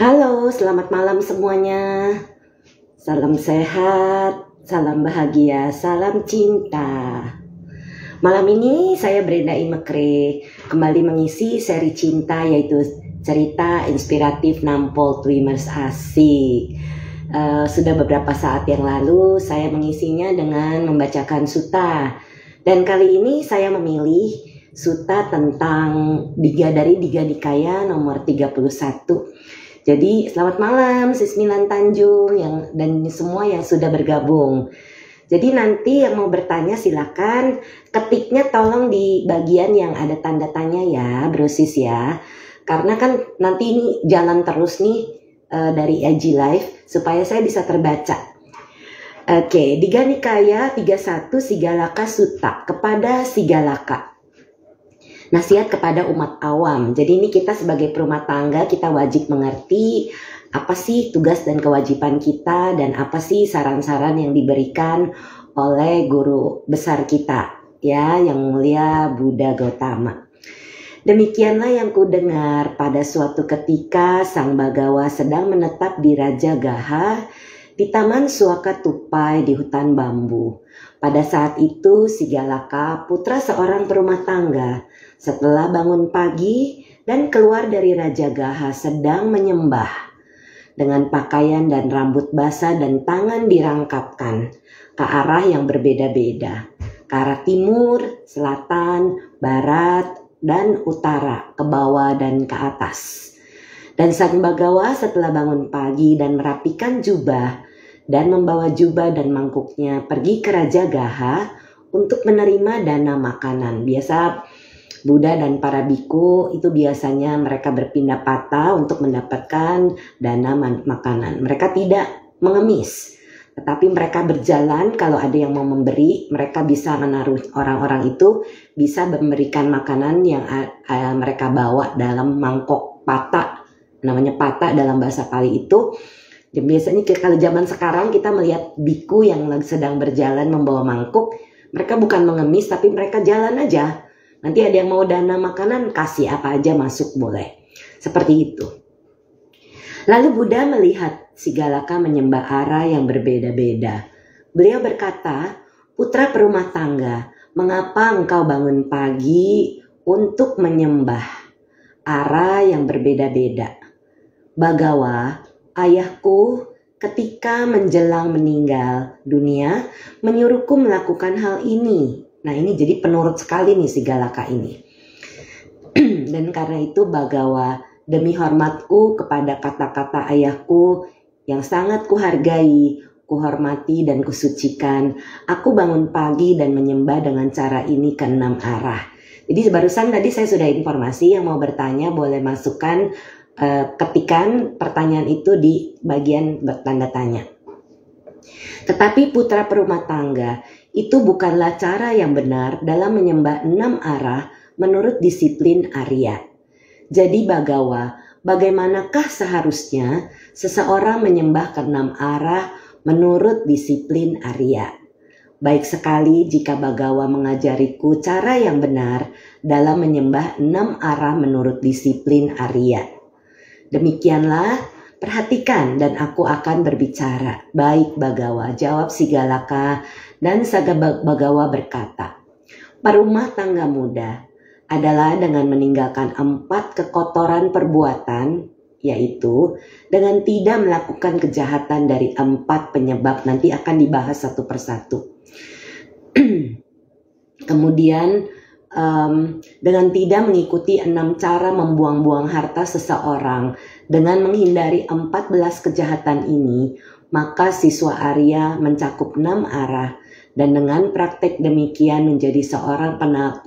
Halo, selamat malam semuanya. Salam sehat, salam bahagia, salam cinta. Malam ini saya Brenda Imekre kembali mengisi seri cinta, yaitu cerita inspiratif Nampol Twimers asik. Sudah beberapa saat yang lalu saya mengisinya dengan membacakan suta. Dan kali ini saya memilih suta tentang Diga dari Diga Nikaya nomor 31. Jadi selamat malam Sis Milan Tanjung dan semua yang sudah bergabung. Jadi nanti yang mau bertanya silakan ketiknya tolong di bagian yang ada tanda tanya ya, Bro Sis ya. Karena kan nanti ini jalan terus nih dari IG Live supaya saya bisa terbaca. Oke, Diga Nikaya 31 Sigalaka Sutta kepada Sigalaka. Nasihat kepada umat awam. Jadi ini kita sebagai perumah tangga, kita wajib mengerti apa sih tugas dan kewajiban kita, dan apa sih saran-saran yang diberikan oleh guru besar kita, ya, yang mulia Buddha Gautama. Demikianlah yang kudengar pada suatu ketika Sang Bagawa sedang menetap di Raja Gaha di Taman Suaka Tupai di hutan bambu. Pada saat itu Sigalaka, putra seorang perumah tangga, setelah bangun pagi dan keluar dari Raja Gaha sedang menyembah dengan pakaian dan rambut basah dan tangan dirangkapkan ke arah yang berbeda-beda, ke arah timur, selatan, barat, dan utara, ke bawah dan ke atas. Dan Sang Bagawa setelah bangun pagi dan merapikan jubah dan membawa jubah dan mangkuknya pergi ke Raja Gaha untuk menerima dana makanan. Biasa Buddha dan para biku itu biasanya mereka berpindah patah untuk mendapatkan dana makanan. Mereka tidak mengemis, tetapi mereka berjalan. Kalau ada yang mau memberi, mereka bisa menaruh, orang-orang itu bisa memberikan makanan yang mereka bawa dalam mangkok patah. Namanya patah dalam bahasa Pali itu. Dan biasanya kalau zaman sekarang kita melihat biku yang sedang berjalan membawa mangkuk, mereka bukan mengemis tapi mereka jalan aja. Nanti ada yang mau dana makanan, kasih apa aja masuk boleh. Seperti itu. Lalu Buddha melihat Sigalaka menyembah ara yang berbeda-beda. Beliau berkata, "Putra perumah tangga, mengapa engkau bangun pagi untuk menyembah ara yang berbeda-beda?" "Bagawa, ayahku ketika menjelang meninggal dunia menyuruhku melakukan hal ini." Nah ini jadi penurut sekali nih Sigalaka ini. Dan karena itu Bagawa, demi hormatku kepada kata-kata ayahku yang sangat kuhargai, kuhormati dan kusucikan, aku bangun pagi dan menyembah dengan cara ini ke 6 arah. Jadi barusan tadi saya sudah informasi, yang mau bertanya boleh masukkan ketikan pertanyaan itu di bagian tanda tanya. Tetapi putra perumah tangga, itu bukanlah cara yang benar dalam menyembah 6 arah menurut disiplin Arya. Jadi Bagawa, bagaimanakah seharusnya seseorang menyembah ke 6 arah menurut disiplin Arya? Baik sekali jika Bagawa mengajariku cara yang benar dalam menyembah 6 arah menurut disiplin Arya. Demikianlah, perhatikan dan aku akan berbicara. Baik Bagawa, jawab Sigalaka. Dan Saga Bagawa berkata, "Perumah tangga muda adalah dengan meninggalkan 4 kekotoran perbuatan, yaitu dengan tidak melakukan kejahatan dari 4 penyebab." Nanti akan dibahas satu persatu. Kemudian dengan tidak mengikuti 6 cara membuang-buang harta seseorang. Dengan menghindari 14 kejahatan ini, maka siswa Arya mencakup 6 arah. Dan dengan praktek demikian menjadi seorang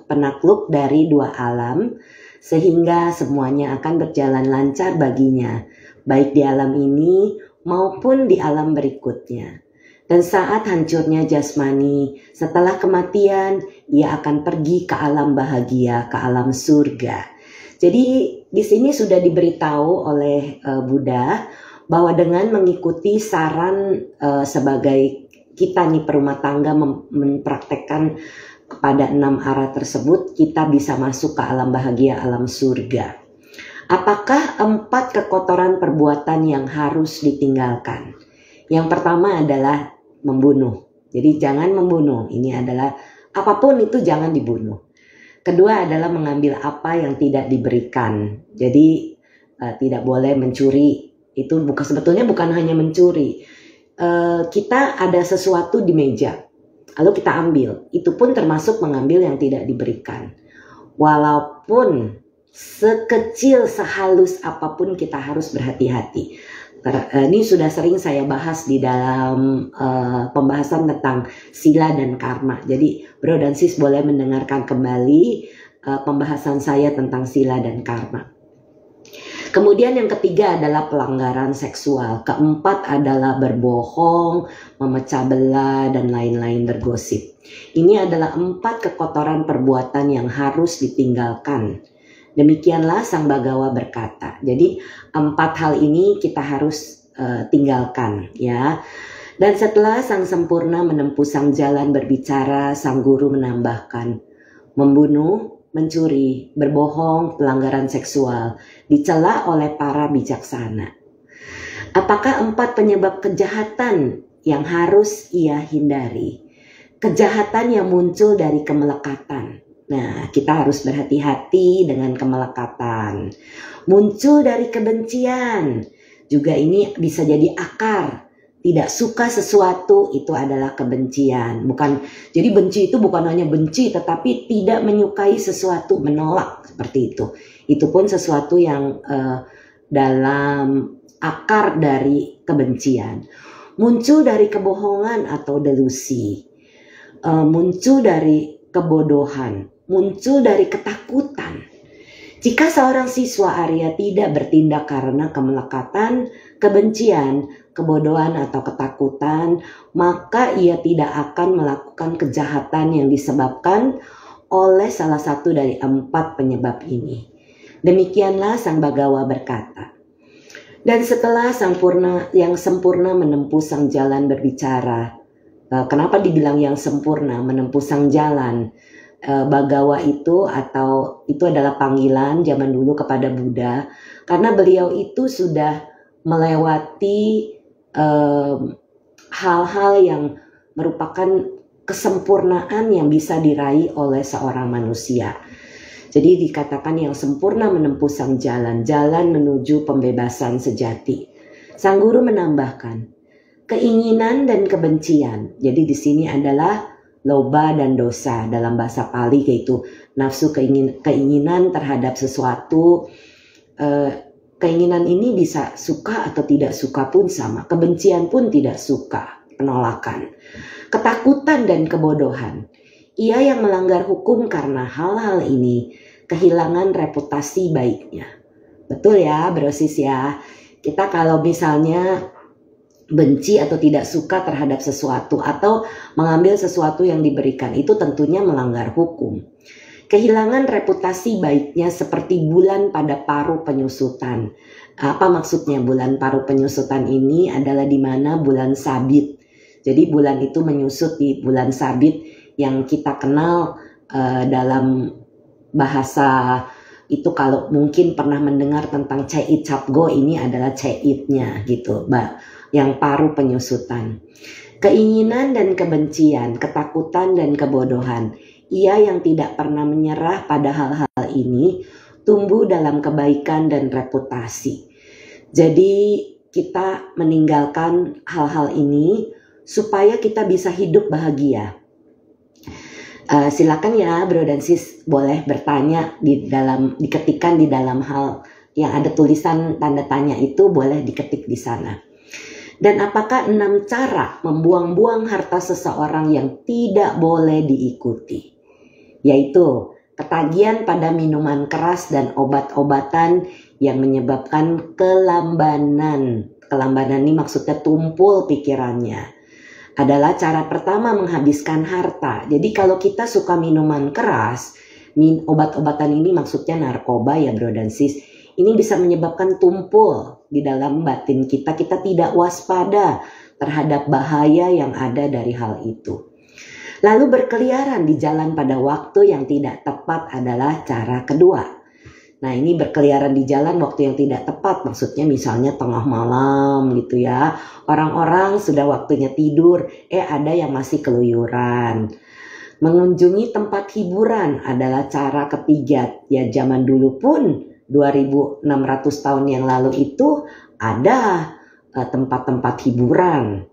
penakluk dari 2 alam, sehingga semuanya akan berjalan lancar baginya, baik di alam ini maupun di alam berikutnya. Dan saat hancurnya jasmani, setelah kematian, ia akan pergi ke alam bahagia, ke alam surga. Jadi di sini sudah diberitahu oleh Buddha bahwa dengan mengikuti saran sebagai kita nih perumah tangga mempraktekkan kepada 6 arah tersebut, kita bisa masuk ke alam bahagia, alam surga. Apakah 4 kekotoran perbuatan yang harus ditinggalkan? Yang pertama adalah membunuh. Jadi jangan membunuh. Ini adalah apapun itu jangan dibunuh. Kedua adalah mengambil apa yang tidak diberikan. Jadi tidak boleh mencuri. Itu sebetulnya bukan hanya mencuri. Kita ada sesuatu di meja, lalu kita ambil. Itu pun termasuk mengambil yang tidak diberikan. Walaupun sekecil, sehalus apapun kita harus berhati-hati. Ini sudah sering saya bahas di dalam pembahasan tentang sila dan karma. Jadi bro dan sis boleh mendengarkan kembali pembahasan saya tentang sila dan karma. Kemudian yang ketiga adalah pelanggaran seksual. Keempat adalah berbohong, memecah belah, dan lain-lain, bergosip. Ini adalah 4 kekotoran perbuatan yang harus ditinggalkan. Demikianlah Sang Bagawa berkata. Jadi 4 hal ini kita harus tinggalkan, ya. Dan setelah Sang Sempurna menempuh sang jalan berbicara, Sang Guru menambahkan, membunuh, mencuri, berbohong, pelanggaran seksual, dicela oleh para bijaksana. Apakah 4 penyebab kejahatan yang harus ia hindari? Kejahatan yang muncul dari kemelekatan. Nah, kita harus berhati-hati dengan kemelekatan. Muncul dari kebencian. Juga ini bisa jadi akar. Tidak suka sesuatu itu adalah kebencian. Jadi benci itu bukan hanya benci, tetapi tidak menyukai sesuatu, menolak, seperti itu. Itu pun sesuatu yang dalam akar dari kebencian. Muncul dari kebohongan atau delusi. Muncul dari kebodohan. Muncul dari ketakutan. Jika seorang siswa Arya tidak bertindak karena kemelekatan, kebencian, kebodohan atau ketakutan, maka ia tidak akan melakukan kejahatan yang disebabkan oleh salah satu dari 4 penyebab ini. Demikianlah Sang Bagawa berkata. Dan setelah yang sempurna menempuh sang jalan berbicara, kenapa dibilang yang sempurna menempuh sang jalan? Bagawa itu adalah panggilan zaman dulu kepada Buddha, karena beliau itu sudah melewati hal-hal yang merupakan kesempurnaan yang bisa diraih oleh seorang manusia. Jadi dikatakan yang sempurna menempuh sang jalan menuju pembebasan sejati. Sang Guru menambahkan, keinginan dan kebencian. Jadi di sini adalah loba dan dosa dalam bahasa Pali, yaitu nafsu, keinginan terhadap sesuatu. Keinginan ini bisa suka atau tidak suka pun sama. Kebencian pun tidak suka, penolakan. Ketakutan dan kebodohan. Ia yang melanggar hukum karena hal-hal ini kehilangan reputasi baiknya. Betul ya, bro sis ya. Kita kalau misalnya benci atau tidak suka terhadap sesuatu atau mengambil sesuatu yang diberikan, itu tentunya melanggar hukum. Kehilangan reputasi baiknya seperti bulan pada paruh penyusutan. Apa maksudnya bulan paruh penyusutan ini? Adalah di mana bulan sabit. Jadi bulan itu menyusut di bulan sabit yang kita kenal dalam bahasa itu, kalau mungkin pernah mendengar tentang Ceit Capgo, ini adalah ceitnya gitu, yang paruh penyusutan. Keinginan dan kebencian, ketakutan dan kebodohan. Ia yang tidak pernah menyerah pada hal-hal ini tumbuh dalam kebaikan dan reputasi. Jadi kita meninggalkan hal-hal ini supaya kita bisa hidup bahagia. Silakan ya bro dan sis, boleh bertanya diketikkan di dalam hal yang ada tulisan tanda tanya itu, boleh diketik di sana. Dan apakah 6 cara membuang-buang harta seseorang yang tidak boleh diikuti? Yaitu ketagihan pada minuman keras dan obat-obatan yang menyebabkan kelambanan. Kelambanan ini maksudnya tumpul pikirannya. Adalah cara pertama menghabiskan harta. Jadi kalau kita suka minuman keras, obat-obatan ini maksudnya narkoba ya bro dan sis. Ini bisa menyebabkan tumpul di dalam batin kita. Kita tidak waspada terhadap bahaya yang ada dari hal itu. Lalu berkeliaran di jalan pada waktu yang tidak tepat adalah cara kedua. Nah ini berkeliaran di jalan waktu yang tidak tepat, maksudnya misalnya tengah malam gitu ya. Orang-orang sudah waktunya tidur, ada yang masih keluyuran. Mengunjungi tempat hiburan adalah cara ketiga. Ya zaman dulu pun 2600 tahun yang lalu itu ada tempat-tempat hiburan.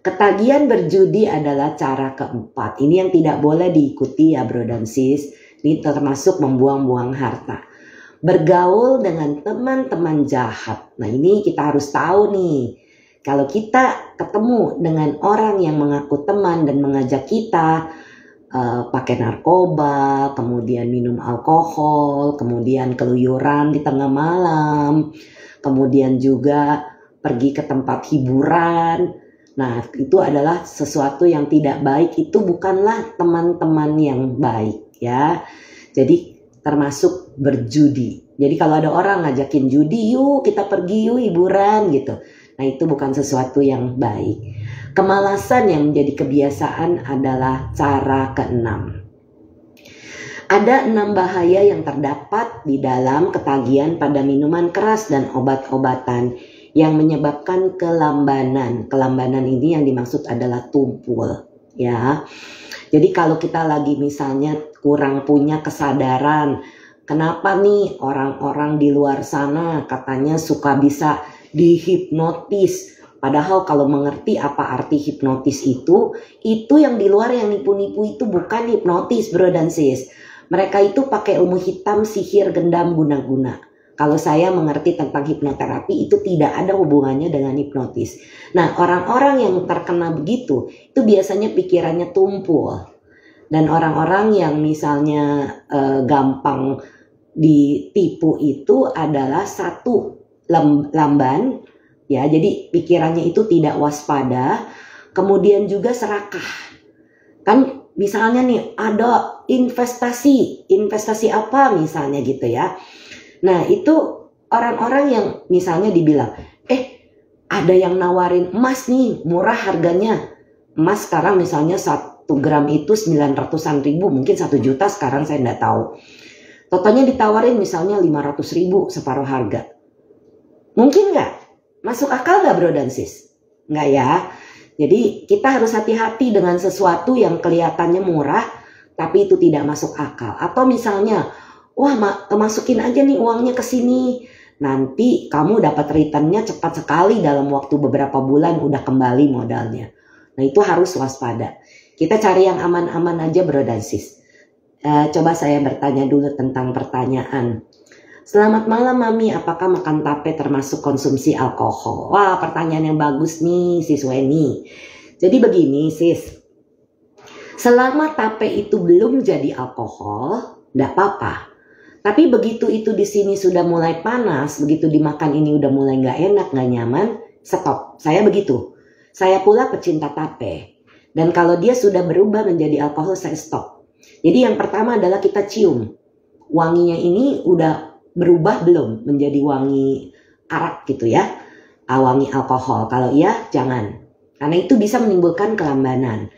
Ketagihan berjudi adalah cara keempat. Ini yang tidak boleh diikuti ya bro dan sis. Ini termasuk membuang-buang harta. Bergaul dengan teman-teman jahat. Nah ini kita harus tahu nih. Kalau kita ketemu dengan orang yang mengaku teman dan mengajak kita pakai narkoba, kemudian minum alkohol, kemudian keluyuran di tengah malam, kemudian juga pergi ke tempat hiburan. Nah itu adalah sesuatu yang tidak baik. Itu bukanlah teman-teman yang baik ya. Jadi termasuk berjudi. Jadi kalau ada orang ngajakin judi, yuk kita pergi yuk hiburan gitu. Nah itu bukan sesuatu yang baik. Kemalasan yang menjadi kebiasaan adalah cara keenam. Ada 6 bahaya yang terdapat di dalam ketagihan pada minuman keras dan obat-obatan yang menyebabkan kelambanan. Kelambanan ini yang dimaksud adalah tumpul ya. Jadi kalau kita lagi misalnya kurang punya kesadaran, kenapa nih orang-orang di luar sana katanya suka bisa dihipnotis. Padahal kalau mengerti apa arti hipnotis itu yang di luar yang nipu-nipu itu bukan hipnotis bro dan sis. Mereka itu pakai ilmu hitam, sihir, gendam, guna-guna. Kalau saya mengerti tentang hipnoterapi itu tidak ada hubungannya dengan hipnotis. Nah orang-orang yang terkena begitu itu biasanya pikirannya tumpul. Dan orang-orang yang misalnya gampang ditipu itu adalah satu lamban ya, jadi pikirannya itu tidak waspada, kemudian juga serakah. Kan misalnya nih ada investasi apa misalnya gitu ya. Nah itu orang-orang yang misalnya dibilang ada yang nawarin emas nih murah harganya. Emas sekarang misalnya 1 gram itu 900-an ribu, mungkin 1 juta sekarang saya enggak tahu. Totalnya ditawarin misalnya 500 ribu separuh harga. Mungkin nggak? Masuk akal nggak bro dan sis? Nggak ya? Jadi kita harus hati-hati dengan sesuatu yang kelihatannya murah tapi itu tidak masuk akal. Atau misalnya, wah masukin aja nih uangnya ke sini. Nanti kamu dapat returnnya cepat sekali dalam waktu beberapa bulan udah kembali modalnya. Nah itu harus waspada. Kita cari yang aman-aman aja bro dan sis. Coba saya bertanya dulu tentang pertanyaan. Selamat malam Mami, apakah makan tape termasuk konsumsi alkohol? Wah pertanyaan yang bagus nih sis Weni. Jadi begini sis. Selama tape itu belum jadi alkohol, enggak apa-apa. Tapi begitu itu di sini sudah mulai panas, begitu dimakan ini udah mulai nggak enak, nggak nyaman, stop. Saya begitu. Saya pula pecinta tape. Dan kalau dia sudah berubah menjadi alkohol, saya stop. Jadi yang pertama adalah kita cium. Wanginya ini udah berubah belum menjadi wangi arak gitu ya. Wangi alkohol. Kalau iya, jangan. Karena itu bisa menimbulkan kelambanan.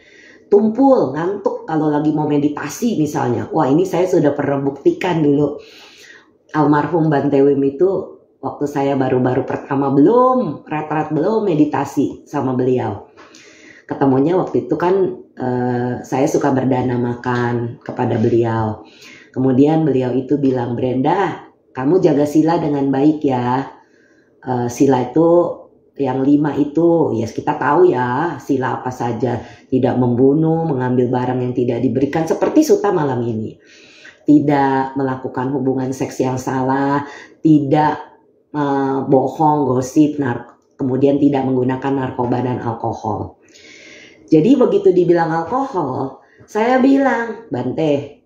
Tumpul, ngantuk kalau lagi mau meditasi misalnya. Wah ini saya sudah pernah buktikan dulu. Almarhum Bante Wim itu waktu saya baru-baru pertama belum retret belum meditasi sama beliau. Ketemunya waktu itu kan saya suka berdana makan kepada beliau. Kemudian beliau itu bilang, Brenda kamu jaga sila dengan baik ya. Sila itu yang 5 itu ya kita tahu ya sila apa saja. Tidak membunuh, mengambil barang yang tidak diberikan seperti Suta malam ini. Tidak melakukan hubungan seks yang salah, tidak bohong, gosip, kemudian tidak menggunakan narkoba dan alkohol. Jadi begitu dibilang alkohol, saya bilang, Bante,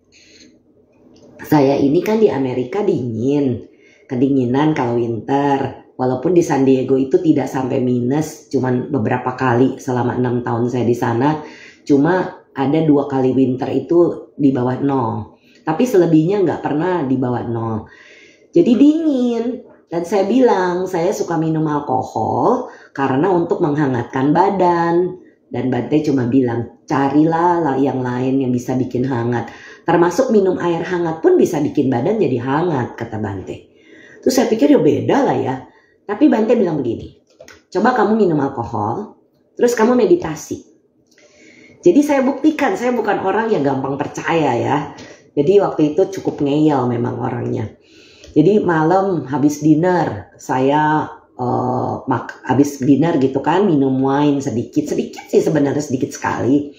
saya ini kan di Amerika dingin, kedinginan kalau winter. Walaupun di San Diego itu tidak sampai minus, cuman beberapa kali selama 6 tahun saya di sana, cuma ada 2 kali winter itu di bawah 0. Tapi selebihnya nggak pernah di bawah 0. Jadi dingin. Dan saya bilang, saya suka minum alkohol karena untuk menghangatkan badan. Dan Bante cuma bilang, carilah yang lain yang bisa bikin hangat. Termasuk minum air hangat pun bisa bikin badan jadi hangat, kata Bante. Terus saya pikir ya beda lah ya. Tapi Bante bilang begini, coba kamu minum alkohol, terus kamu meditasi. Jadi saya buktikan, saya bukan orang yang gampang percaya ya. Jadi waktu itu cukup ngeyel memang orangnya. Jadi malam habis dinner, saya habis dinner gitu kan, minum wine sedikit sih sebenarnya, sedikit sekali.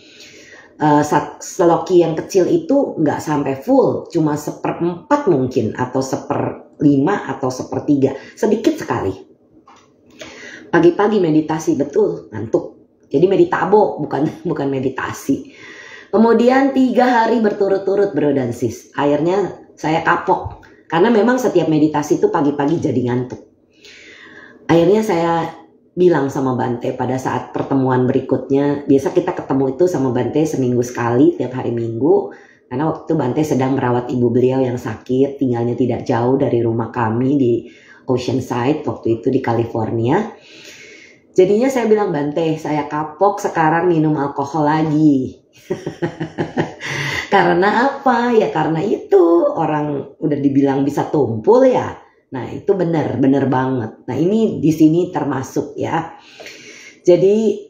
Seloki yang kecil itu nggak sampai full, cuma 1/4 mungkin, atau 1/5 atau 1/3, sedikit sekali. Pagi-pagi meditasi, betul ngantuk. Jadi meditabo, bukan meditasi. Kemudian 3 hari berturut-turut bro dan sis, akhirnya saya kapok karena memang setiap meditasi itu pagi-pagi jadi ngantuk. Akhirnya saya bilang sama Bante pada saat pertemuan berikutnya, biasa kita ketemu itu sama Bante seminggu sekali, tiap hari Minggu, karena waktu itu Bante sedang merawat ibu beliau yang sakit, tinggalnya tidak jauh dari rumah kami di Oceanside, waktu itu di California. Jadinya saya bilang, Bante, saya kapok sekarang minum alkohol lagi. Karena apa? Ya karena itu orang udah dibilang bisa tumpul ya. Nah itu benar banget. Nah ini di sini termasuk ya. Jadi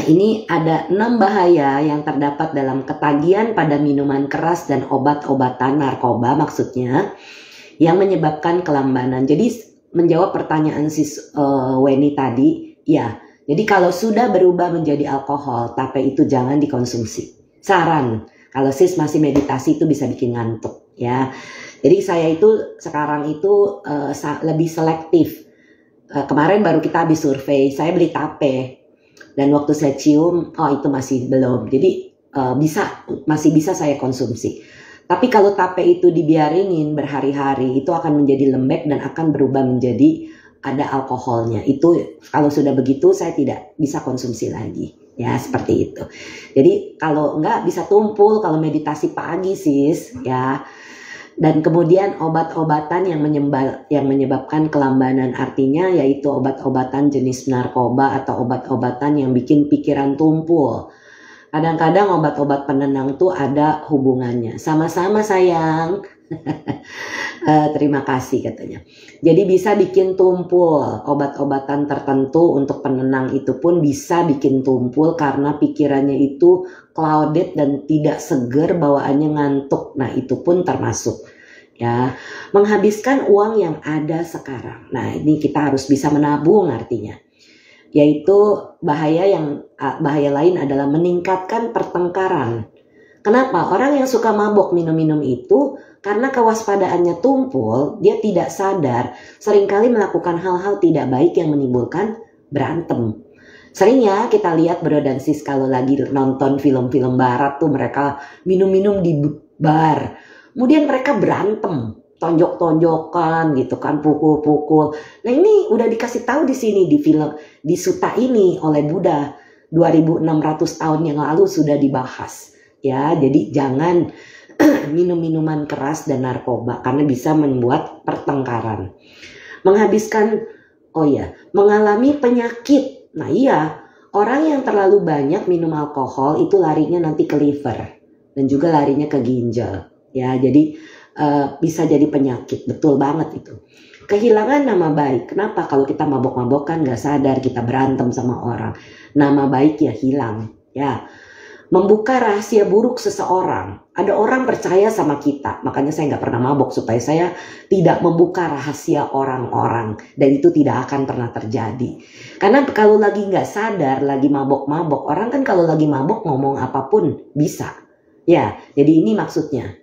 ini ada 6 bahaya yang terdapat dalam ketagihan pada minuman keras dan obat-obatan narkoba maksudnya, yang menyebabkan kelambanan. Jadi menjawab pertanyaan sis Weni tadi, ya. Jadi kalau sudah berubah menjadi alkohol, tape itu jangan dikonsumsi. Saran, kalau sis masih meditasi itu bisa bikin ngantuk ya. Jadi saya itu sekarang itu lebih selektif. Kemarin baru kita habis survei, saya beli tape. Dan waktu saya cium, oh itu masih belum. Jadi masih bisa saya konsumsi. Tapi kalau tape itu dibiarinin berhari-hari, itu akan menjadi lembek dan akan berubah menjadi ada alkoholnya. Itu kalau sudah begitu saya tidak bisa konsumsi lagi. Ya seperti itu. Jadi kalau enggak bisa tumpul kalau meditasi pagi sis ya. Dan kemudian obat-obatan yang menyebabkan kelambanan, artinya yaitu obat-obatan jenis narkoba atau obat-obatan yang bikin pikiran tumpul. Kadang-kadang obat-obat penenang tuh ada hubungannya. Sama-sama sayang. Terima kasih katanya. Jadi bisa bikin tumpul. Obat-obatan tertentu untuk penenang itu pun bisa bikin tumpul karena pikirannya itu clouded dan tidak seger, bawaannya ngantuk. Nah itu pun termasuk ya. Menghabiskan uang yang ada sekarang. Nah ini kita harus bisa menabung artinya. Yaitu bahaya lain adalah meningkatkan pertengkaran. Kenapa? Orang yang suka mabok minum-minum itu karena kewaspadaannya tumpul, dia tidak sadar, seringkali melakukan hal-hal tidak baik yang menimbulkan berantem. Sering ya kita lihat bro dan sis kalau lagi nonton film-film barat tuh mereka minum-minum di bar. Kemudian mereka berantem, tonjok-tonjokan gitu kan, pukul-pukul. Nah ini udah dikasih tahu di sini di film, di Sutta ini oleh Buddha 2600 tahun yang lalu sudah dibahas. Ya, jadi jangan minum-minuman keras dan narkoba karena bisa membuat pertengkaran. Mengalami penyakit. Nah iya, orang yang terlalu banyak minum alkohol itu larinya nanti ke liver dan juga larinya ke ginjal. Ya, jadi bisa jadi penyakit, betul banget itu. Kehilangan nama baik. Kenapa? Kalau kita mabok-mabokan gak sadar kita berantem sama orang, nama baik ya hilang. Ya. Membuka rahasia buruk seseorang. Ada orang percaya sama kita, makanya saya nggak pernah mabok supaya saya tidak membuka rahasia orang-orang, dan itu tidak akan pernah terjadi. Karena kalau lagi nggak sadar, lagi mabok-mabok, orang kan kalau lagi mabok ngomong apapun bisa. Ya, jadi ini maksudnya.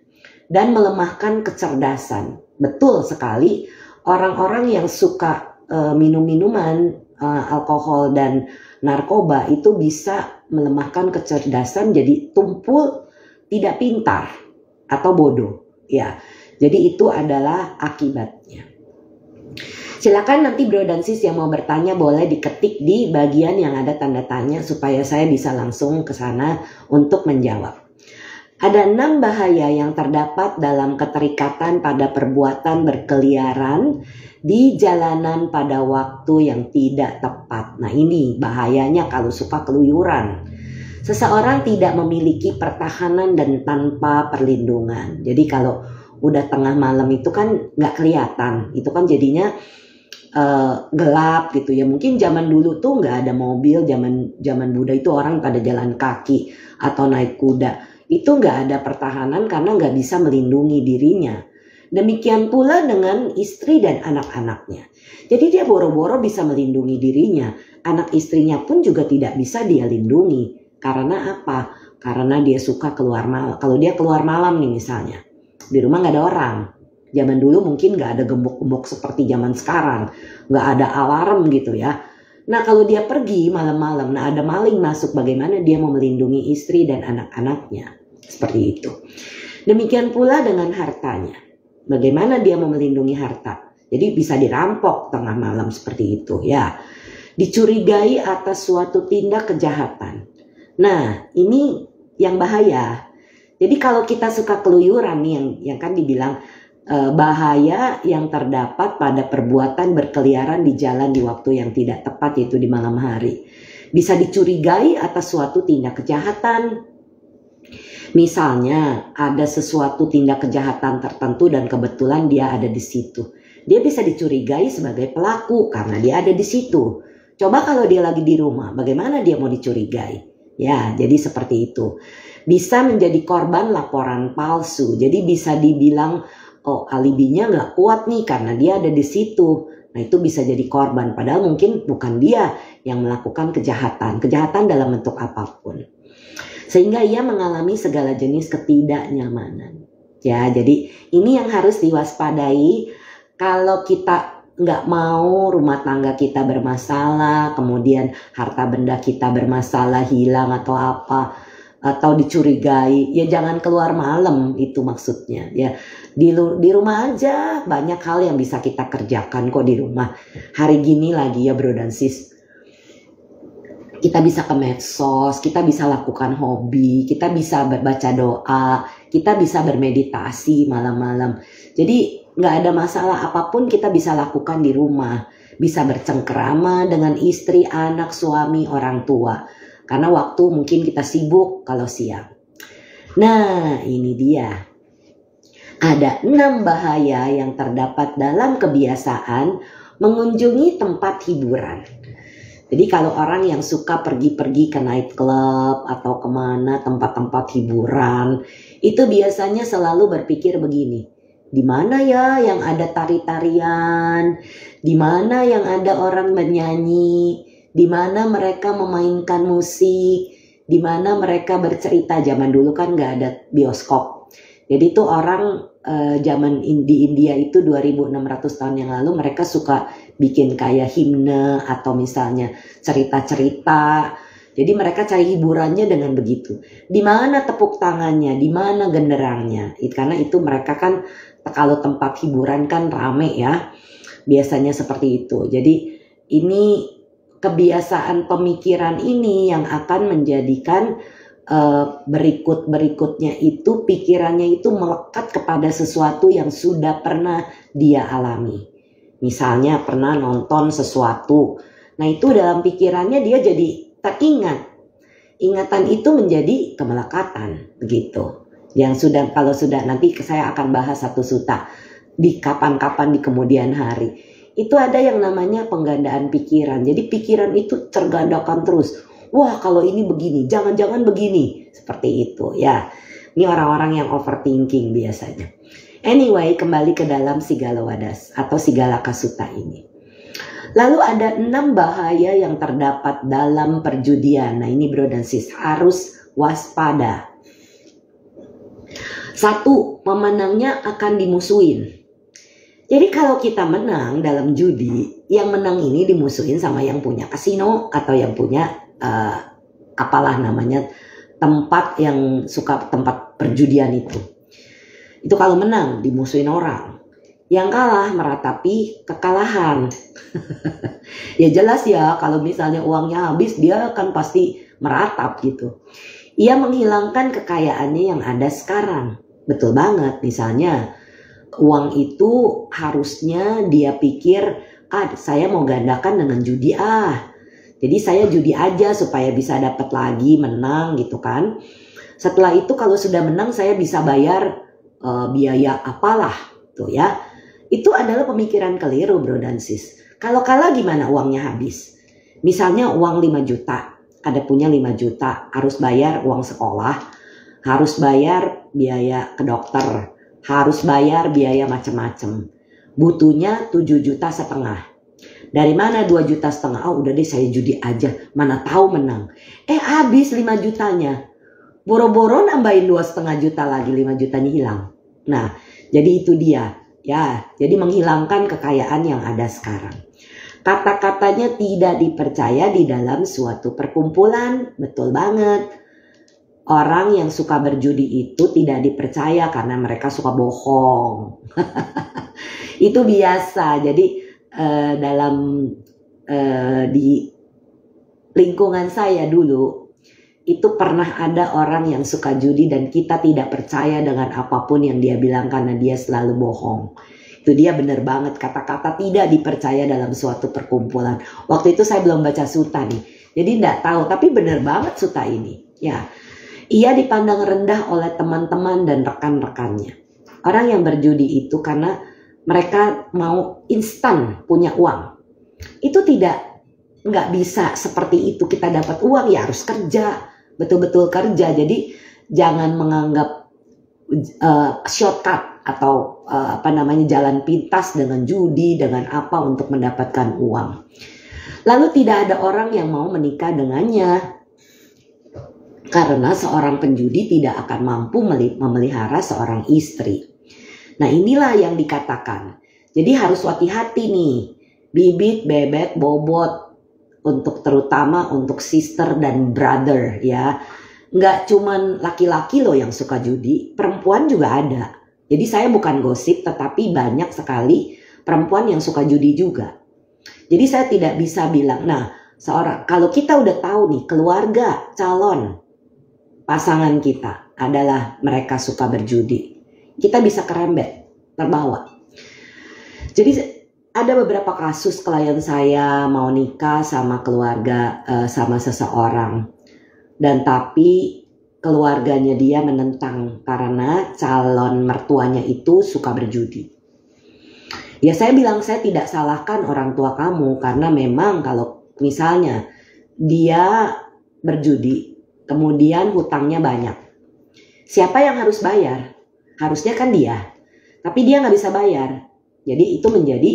Dan melemahkan kecerdasan. Betul sekali, orang-orang yang suka minum-minuman alkohol dan narkoba itu bisa melemahkan kecerdasan, jadi tumpul, tidak pintar atau bodoh ya. Jadi itu adalah akibatnya. Silakan nanti bro dan sis yang mau bertanya boleh diketik di bagian yang ada tanda tanya supaya saya bisa langsung ke sana untuk menjawab. Ada 6 bahaya yang terdapat dalam keterikatan pada perbuatan berkeliaran di jalanan pada waktu yang tidak tepat. Nah ini bahayanya kalau suka keluyuran. Seseorang tidak memiliki pertahanan dan tanpa perlindungan. Jadi kalau udah tengah malam itu kan nggak kelihatan, itu kan jadinya gelap gitu ya. Mungkin zaman dulu tuh nggak ada mobil, zaman Buddha itu orang pada jalan kaki atau naik kuda. Itu nggak ada pertahanan karena nggak bisa melindungi dirinya. Demikian pula dengan istri dan anak-anaknya. Jadi dia boro-boro bisa melindungi dirinya. Anak istrinya pun juga tidak bisa dia lindungi. Karena apa? Karena dia suka keluar malam. Kalau dia keluar malam nih misalnya, di rumah nggak ada orang. Zaman dulu mungkin nggak ada gembok-gembok seperti zaman sekarang. Nggak ada alarm gitu ya. Nah kalau dia pergi malam-malam, nah ada maling masuk, bagaimana dia mau melindungi istri dan anak-anaknya? Seperti itu. Demikian pula dengan hartanya. Bagaimana dia mau melindungi harta? Jadi bisa dirampok tengah malam seperti itu ya. Dicurigai atas suatu tindak kejahatan. Nah ini yang bahaya. Jadi kalau kita suka keluyuran nih yang kan dibilang bahaya yang terdapat pada perbuatan berkeliaran di jalan di waktu yang tidak tepat, yaitu di malam hari. Bisa dicurigai atas suatu tindak kejahatan. Misalnya ada sesuatu tindak kejahatan tertentu dan kebetulan dia ada di situ. Dia bisa dicurigai sebagai pelaku karena dia ada di situ. Coba kalau dia lagi di rumah, bagaimana dia mau dicurigai? Ya, jadi seperti itu. Bisa menjadi korban laporan palsu. Jadi bisa dibilang, oh alibinya nggak kuat nih karena dia ada di situ. Nah itu bisa jadi korban. Padahal mungkin bukan dia yang melakukan kejahatan. Kejahatan dalam bentuk apapun. Sehingga ia mengalami segala jenis ketidaknyamanan. Ya, jadi ini yang harus diwaspadai kalau kita nggak mau rumah tangga kita bermasalah, kemudian harta benda kita bermasalah, hilang atau apa, atau dicurigai, ya jangan keluar malam, itu maksudnya ya. Di rumah aja banyak hal yang bisa kita kerjakan kok di rumah. Hari gini lagi ya bro dan sis, kita bisa ke medsos, kita bisa lakukan hobi, kita bisa baca doa, kita bisa bermeditasi malam-malam. Jadi nggak ada masalah apapun kita bisa lakukan di rumah. Bisa bercengkerama dengan istri, anak, suami, orang tua. Karena waktu mungkin kita sibuk kalau siang. Nah ini dia. Ada 6 bahaya yang terdapat dalam kebiasaan mengunjungi tempat hiburan. Jadi kalau orang yang suka pergi-pergi ke night club atau kemana tempat-tempat hiburan, itu biasanya selalu berpikir begini, di mana ya yang ada tari-tarian, di mana yang ada orang bernyanyi, di mana mereka memainkan musik, di mana mereka bercerita. Zaman dulu kan nggak ada bioskop, jadi tuh orang zaman di India itu 2600 tahun yang lalu mereka suka bikin kayak himne atau misalnya cerita-cerita. Jadi mereka cari hiburannya dengan begitu. Di mana tepuk tangannya, di mana genderangnya. Karena itu mereka kan kalau tempat hiburan kan rame ya. Biasanya seperti itu. Jadi ini kebiasaan pemikiran ini yang akan menjadikan berikutnya itu pikirannya itu melekat kepada sesuatu yang sudah pernah dia alami. Misalnya pernah nonton sesuatu, nah itu dalam pikirannya dia jadi teringat. Ingatan itu menjadi kemelekatan, begitu. Yang sudah, kalau sudah nanti saya akan bahas satu suta di kapan-kapan di kemudian hari. Itu ada yang namanya penggandaan pikiran. Jadi pikiran itu tergandakan terus. Wah kalau ini begini, jangan-jangan begini. Seperti itu ya. Ini orang-orang yang overthinking biasanya. Anyway, kembali ke dalam Sigala Wadas atau Sigalaka Sutta ini. Lalu ada 6 bahaya yang terdapat dalam perjudian. Nah ini bro dan sis harus waspada. 1, pemenangnya akan dimusuhin. Jadi kalau kita menang dalam judi, yang menang ini dimusuhin sama yang punya kasino atau yang punya apalah namanya tempat yang suka tempat perjudian itu kalau menang dimusuhin orang, yang kalah meratapi kekalahan. Ya jelas ya kalau misalnya uangnya habis dia akan pasti meratap gitu. Ia menghilangkan kekayaannya yang ada sekarang. Betul banget, misalnya uang itu harusnya dia pikir saya mau gandakan dengan judi Jadi saya judi aja supaya bisa dapat lagi, menang gitu kan. Setelah itu kalau sudah menang saya bisa bayar biaya apalah tuh ya. Itu adalah pemikiran keliru bro dan sis. Kalau kalah gimana uangnya habis? Misalnya uang 5 juta, ada punya 5 juta, harus bayar uang sekolah, harus bayar biaya ke dokter, harus bayar biaya macam-macam. Butuhnya 7,5 juta. Dari mana 2,5 juta? Oh udah deh saya judi aja, mana tahu menang. Habis 5 jutanya. Boro-boro nambahin 2,5 juta lagi, 5 jutanya hilang. Nah, jadi itu dia. Ya, jadi menghilangkan kekayaan yang ada sekarang. Kata-katanya tidak dipercaya di dalam suatu perkumpulan. Betul banget. Orang yang suka berjudi itu tidak dipercaya karena mereka suka bohong. Itu biasa. Jadi di lingkungan saya dulu itu pernah ada orang yang suka judi dan kita tidak percaya dengan apapun yang dia bilang karena dia selalu bohong. Itu dia benar banget, kata-kata tidak dipercaya dalam suatu perkumpulan. Waktu itu saya belum baca Sutta nih, jadi tidak tahu, tapi benar banget Sutta ini. Ya, ia dipandang rendah oleh teman-teman dan rekan-rekannya. Orang yang berjudi itu karena mereka mau instan punya uang. Itu nggak bisa seperti itu, kita dapat uang ya harus kerja, betul-betul kerja. Jadi jangan menganggap shortcut atau jalan pintas dengan judi, dengan apa untuk mendapatkan uang. Lalu tidak ada orang yang mau menikah dengannya karena seorang penjudi tidak akan mampu memelihara seorang istri. Nah inilah yang dikatakan. Jadi harus hati-hati nih, bibit, bebek, bobot, terutama untuk sister dan brother ya. Nggak cuman laki-laki loh yang suka judi, perempuan juga ada. Jadi saya bukan gosip, tetapi banyak sekali perempuan yang suka judi juga. Jadi saya tidak bisa bilang, kalau kita udah tahu nih keluarga calon pasangan kita adalah mereka suka berjudi, kita bisa kerembet, terbawa. Jadi ada beberapa kasus klien saya mau nikah sama keluarga, sama seseorang. Dan tapi keluarganya dia menentang karena calon mertuanya itu suka berjudi. Ya saya bilang saya tidak salahkan orang tua kamu karena memang kalau misalnya dia berjudi kemudian hutangnya banyak. Siapa yang harus bayar? Harusnya kan dia. Tapi dia nggak bisa bayar. Jadi itu menjadi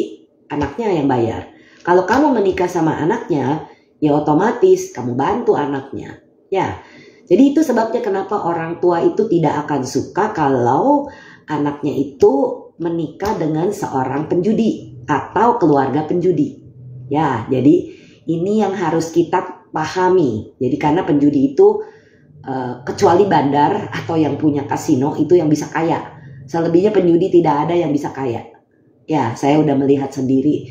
anaknya yang bayar. Kalau kamu menikah sama anaknya, ya otomatis kamu bantu anaknya. Ya, jadi itu sebabnya kenapa orang tua itu tidak akan suka kalau anaknya itu menikah dengan seorang penjudi atau keluarga penjudi. Ya, jadi ini yang harus kita pahami. Jadi karena penjudi itu kecuali bandar atau yang punya kasino itu yang bisa kaya. Selebihnya penjudi tidak ada yang bisa kaya. Ya, saya udah melihat sendiri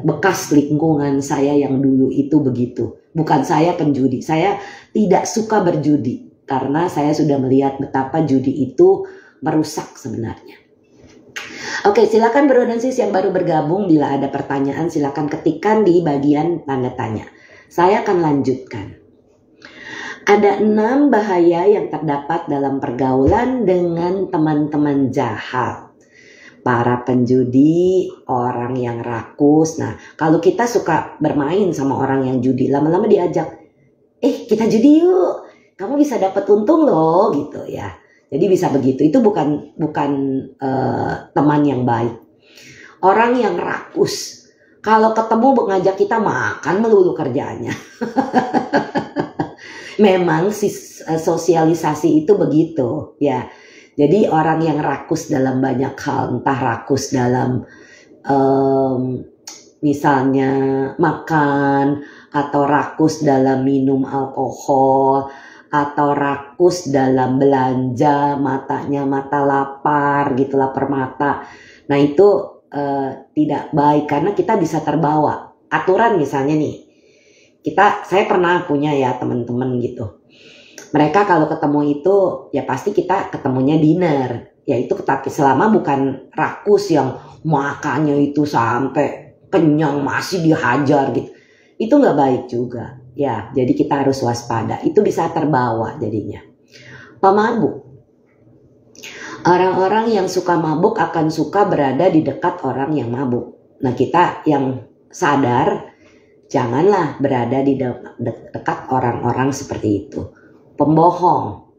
bekas lingkungan saya yang dulu itu begitu. Bukan saya penjudi, saya tidak suka berjudi karena saya sudah melihat betapa judi itu merusak sebenarnya. Oke, silakan bro dan sis yang baru bergabung, bila ada pertanyaan silakan ketikkan di bagian tanda tanya. Saya akan lanjutkan. Ada 6 bahaya yang terdapat dalam pergaulan dengan teman-teman jahat. Para penjudi, orang yang rakus. Nah, kalau kita suka bermain sama orang yang judi, lama-lama diajak, kita judi yuk, kamu bisa dapat untung loh, gitu ya. Jadi bisa begitu. Itu bukan teman yang baik. Orang yang rakus, kalau ketemu ngajak kita makan melulu kerjaannya. Memang sosialisasi itu begitu, ya. Jadi orang yang rakus dalam banyak hal, entah rakus dalam misalnya makan, atau rakus dalam minum alkohol, atau rakus dalam belanja, matanya mata lapar gitu, lapar mata. Nah itu tidak baik karena kita bisa terbawa. Aturan misalnya nih, saya pernah punya ya teman-teman gitu. Mereka kalau ketemu itu ya pasti kita ketemunya dinner. Ya itu tapi selama bukan rakus yang makannya itu sampai kenyang masih dihajar gitu. itu nggak baik juga. Ya, jadi kita harus waspada. Itu bisa terbawa jadinya. Pemabuk. Orang-orang yang suka mabuk akan suka berada di dekat orang yang mabuk. Nah, kita yang sadar, janganlah berada di dekat orang-orang seperti itu. Pembohong.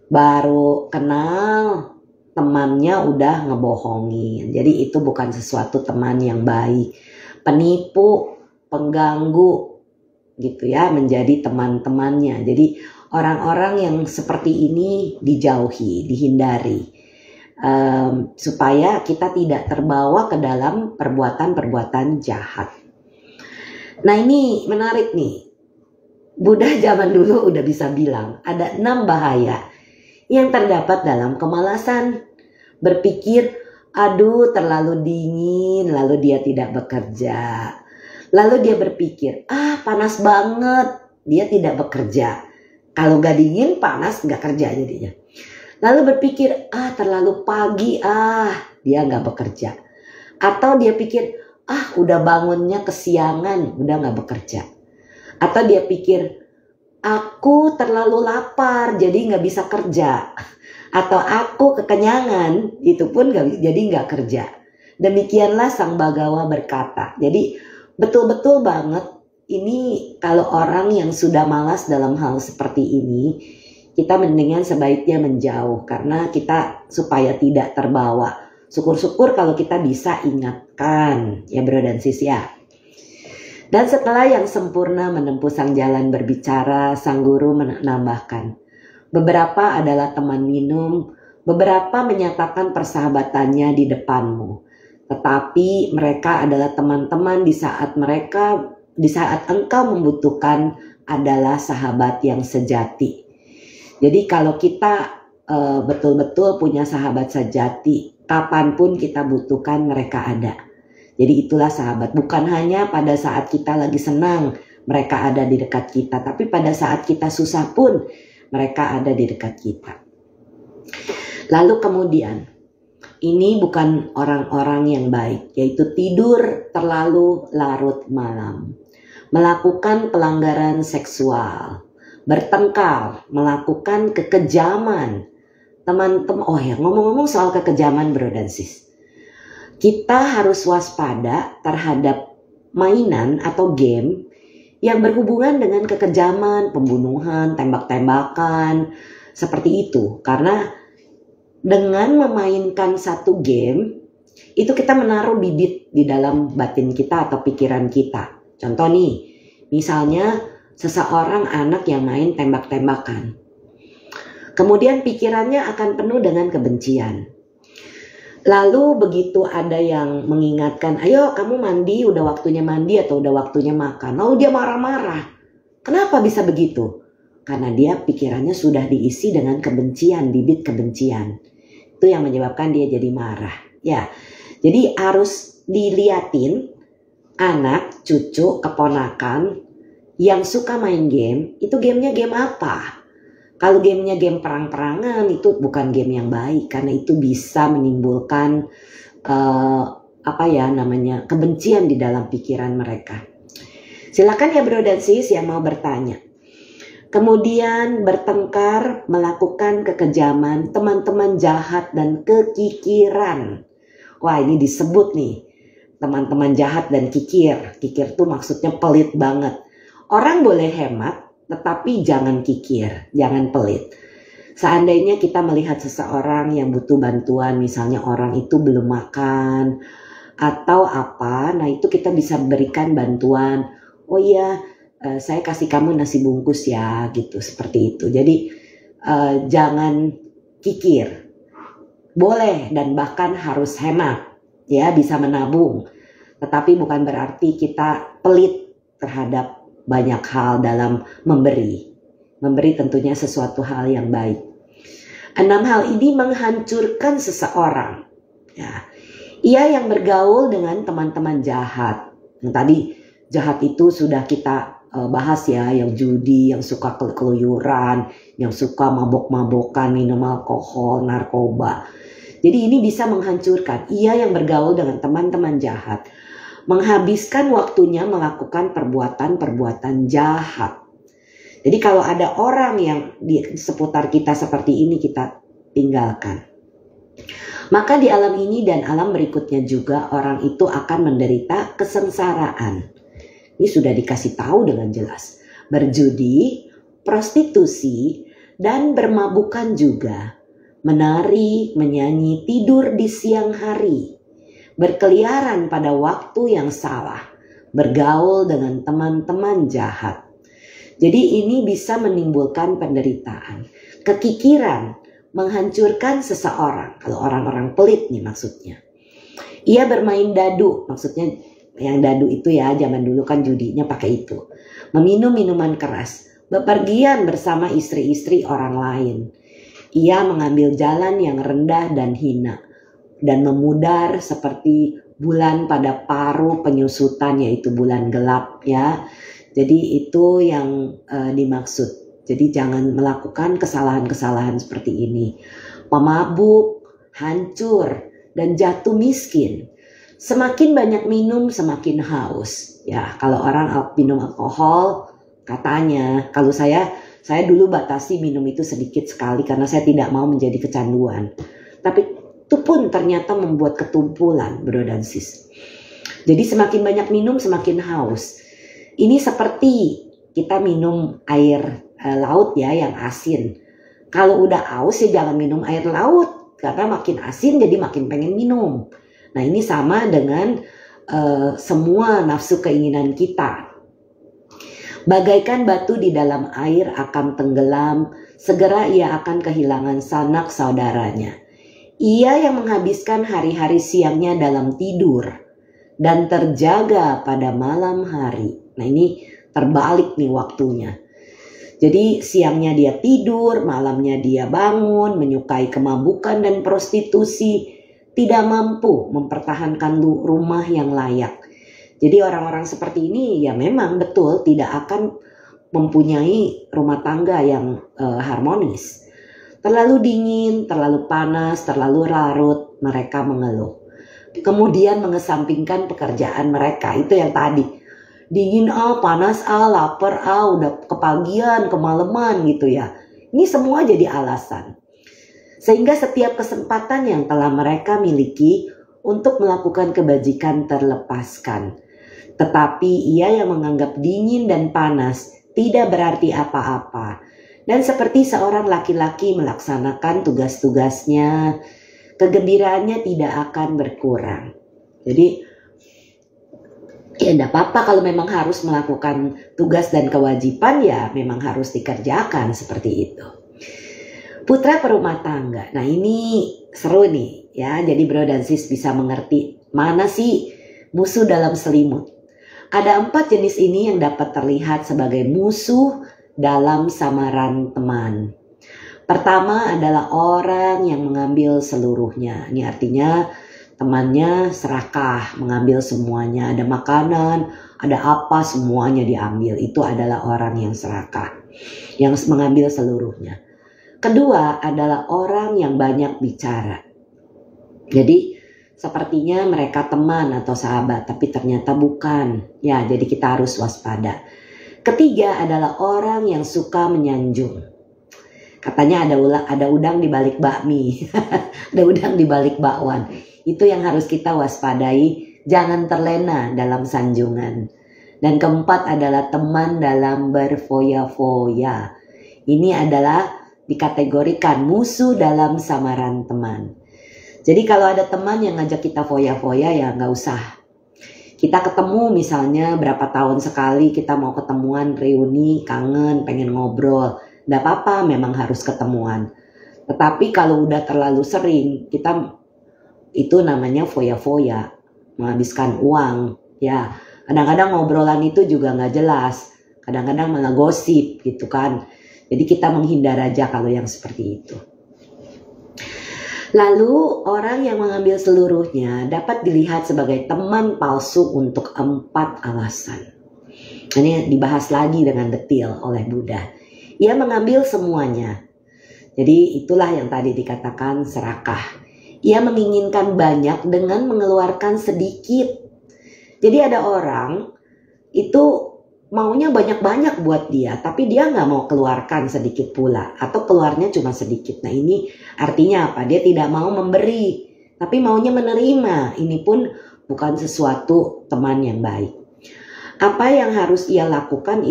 Baru kenal, temannya udah ngebohongin. Jadi itu bukan sesuatu teman yang baik. Penipu, pengganggu, gitu ya, menjadi teman-temannya. Jadi orang-orang yang seperti ini dijauhi, dihindari, supaya kita tidak terbawa ke dalam perbuatan-perbuatan jahat. Nah, ini menarik nih. Buddha zaman dulu udah bisa bilang ada 6 bahaya yang terdapat dalam kemalasan. Berpikir, aduh terlalu dingin, lalu dia tidak bekerja. Lalu dia berpikir, panas banget, dia tidak bekerja. Kalau gak dingin, panas, gak kerja jadinya. Lalu berpikir, terlalu pagi, dia gak bekerja. Atau dia pikir, udah bangunnya kesiangan, udah gak bekerja. Atau dia pikir, aku terlalu lapar, jadi gak bisa kerja. Atau aku kekenyangan, itu pun jadi gak kerja. Demikianlah Sang Bagawa berkata. Jadi betul-betul banget, ini kalau orang yang sudah malas dalam hal seperti ini, kita mendingan sebaiknya menjauh, karena kita supaya tidak terbawa. Syukur-syukur kalau kita bisa ingatkan, ya bro dan sis ya. Dan setelah yang sempurna menempuh sang jalan berbicara, sang guru menambahkan, beberapa adalah teman minum, beberapa menyatakan persahabatannya di depanmu. Tetapi mereka adalah teman-teman di saat engkau membutuhkan adalah sahabat yang sejati. Jadi kalau kita betul-betul punya sahabat sejati, kapanpun kita butuhkan mereka ada. Jadi itulah sahabat. Bukan hanya pada saat kita lagi senang mereka ada di dekat kita, tapi pada saat kita susah pun mereka ada di dekat kita. Lalu kemudian, ini bukan orang-orang yang baik, yaitu tidur terlalu larut malam, melakukan pelanggaran seksual, bertengkar, melakukan kekejaman. Teman-teman, ngomong-ngomong soal kekejaman bro dan sis, kita harus waspada terhadap mainan atau game yang berhubungan dengan kekejaman, pembunuhan, tembak-tembakan, seperti itu. Karena dengan memainkan satu game, itu kita menaruh bibit di dalam batin kita atau pikiran kita. Contoh nih, misalnya seseorang anak yang main tembak-tembakan. Kemudian pikirannya akan penuh dengan kebencian. Lalu begitu ada yang mengingatkan, ayo kamu mandi, udah waktunya mandi atau udah waktunya makan. Lalu dia marah-marah. Kenapa bisa begitu? Karena dia pikirannya sudah diisi dengan kebencian, bibit kebencian. Itu yang menyebabkan dia jadi marah. Ya, jadi harus diliatin anak, cucu, keponakan yang suka main game, itu gamenya game apa? Kalau gamenya game perang-perangan, itu bukan game yang baik, karena itu bisa menimbulkan kebencian di dalam pikiran mereka. Silakan ya bro dan sis yang mau bertanya. Kemudian bertengkar, melakukan kekejaman, teman-teman jahat dan kekikiran. Wah, ini disebut nih, teman-teman jahat dan kikir. Kikir tuh maksudnya pelit banget. Orang boleh hemat, tetapi jangan kikir, jangan pelit. Seandainya kita melihat seseorang yang butuh bantuan, misalnya orang itu belum makan atau apa, nah itu kita bisa berikan bantuan. Oh iya, saya kasih kamu nasi bungkus ya, gitu, seperti itu. Jadi jangan kikir. Boleh dan bahkan harus hemat, ya, bisa menabung. Tetapi bukan berarti kita pelit terhadap banyak hal dalam memberi. Memberi tentunya sesuatu hal yang baik. 6 hal ini menghancurkan seseorang. Ya. Ia yang bergaul dengan teman-teman jahat. Yang tadi jahat itu sudah kita bahas ya, yang judi, yang suka keluyuran, yang suka mabok-mabokan, minum alkohol, narkoba. Jadi ini bisa menghancurkan. Ia yang bergaul dengan teman-teman jahat menghabiskan waktunya melakukan perbuatan-perbuatan jahat. Jadi kalau ada orang yang di seputar kita seperti ini, kita tinggalkan. Maka di alam ini dan alam berikutnya juga orang itu akan menderita kesengsaraan. Ini sudah dikasih tahu dengan jelas. Berjudi, prostitusi, dan bermabukan juga. Menari, menyanyi, tidur di siang hari. Berkeliaran pada waktu yang salah. Bergaul dengan teman-teman jahat. Jadi ini bisa menimbulkan penderitaan. Kekikiran, menghancurkan seseorang. Kalau orang-orang pelit nih maksudnya. Ia bermain dadu, maksudnya yang dadu itu ya, zaman dulu kan judinya pakai itu. Meminum minuman keras, bepergian bersama istri-istri orang lain. Ia mengambil jalan yang rendah dan hina, dan memudar seperti bulan pada paruh penyusutan, yaitu bulan gelap ya. Jadi itu yang dimaksud. Jadi jangan melakukan kesalahan-kesalahan seperti ini. Pemabuk, hancur, dan jatuh miskin. Semakin banyak minum, semakin haus. Ya, kalau orang minum alkohol, katanya, kalau saya dulu batasi minum itu sedikit sekali karena saya tidak mau menjadi kecanduan. Tapi itu pun ternyata membuat ketumpulan, bro dan sis. Jadi semakin banyak minum, semakin haus. Ini seperti kita minum air laut ya yang asin. Kalau udah haus ya jangan minum air laut. Karena makin asin jadi makin pengen minum. Nah ini sama dengan semua nafsu keinginan kita. Bagaikan batu di dalam air akan tenggelam, segera ia akan kehilangan sanak saudaranya. Ia yang menghabiskan hari-hari siangnya dalam tidur dan terjaga pada malam hari. Nah ini terbalik nih waktunya. Jadi siangnya dia tidur, malamnya dia bangun, menyukai kemabukan dan prostitusi, tidak mampu mempertahankan rumah yang layak. Jadi orang-orang seperti ini ya memang betul tidak akan mempunyai rumah tangga yang harmonis. Terlalu dingin, terlalu panas, terlalu larut, mereka mengeluh. Kemudian mengesampingkan pekerjaan mereka, itu yang tadi. Dingin panas lapar udah kepagian, kemalaman gitu ya. Ini semua jadi alasan. Sehingga setiap kesempatan yang telah mereka miliki untuk melakukan kebajikan terlepaskan. Tetapi ia yang menganggap dingin dan panas tidak berarti apa-apa. Dan seperti seorang laki-laki melaksanakan tugas-tugasnya, kegembiraannya tidak akan berkurang. Jadi ya enggak apa-apa kalau memang harus melakukan tugas dan kewajiban ya memang harus dikerjakan seperti itu. Putra perumah tangga. Nah ini seru nih ya. Jadi bro dan sis bisa mengerti mana sih musuh dalam selimut. Ada 4 jenis ini yang dapat terlihat sebagai musuh dalam samaran teman. Pertama adalah orang yang mengambil seluruhnya. Ini artinya temannya serakah, mengambil semuanya. Ada makanan, ada apa, semuanya diambil. Itu adalah orang yang serakah, yang mengambil seluruhnya. Kedua adalah orang yang banyak bicara. Jadi sepertinya mereka teman atau sahabat, tapi ternyata bukan. Ya, jadi kita harus waspada. Ketiga adalah orang yang suka menyanjung. Katanya ada udang di balik bakmi, ada udang di balik bakwan. Itu yang harus kita waspadai, jangan terlena dalam sanjungan. Dan keempat adalah teman dalam berfoya-foya. Ini adalah dikategorikan musuh dalam samaran teman. Jadi kalau ada teman yang ngajak kita foya-foya ya nggak usah. Kita ketemu misalnya berapa tahun sekali kita mau ketemuan, reuni, kangen, pengen ngobrol. Nggak apa-apa memang harus ketemuan. Tetapi kalau udah terlalu sering kita itu namanya foya-foya, menghabiskan uang. Ya kadang-kadang ngobrolan itu juga nggak jelas. Kadang-kadang malah gosip gitu kan. Jadi kita menghindar aja kalau yang seperti itu. Lalu orang yang mengambil seluruhnya dapat dilihat sebagai teman palsu untuk 4 alasan. Ini dibahas lagi dengan detail oleh Buddha. Ia mengambil semuanya. Jadi itulah yang tadi dikatakan serakah. Ia menginginkan banyak dengan mengeluarkan sedikit. Jadi ada orang itu maunya banyak-banyak buat dia, tapi dia nggak mau keluarkan sedikit pula, atau keluarnya cuma sedikit. Nah ini artinya apa? Dia tidak mau memberi, tapi maunya menerima. Ini pun bukan sesuatu teman yang baik. Apa yang harus ia lakukan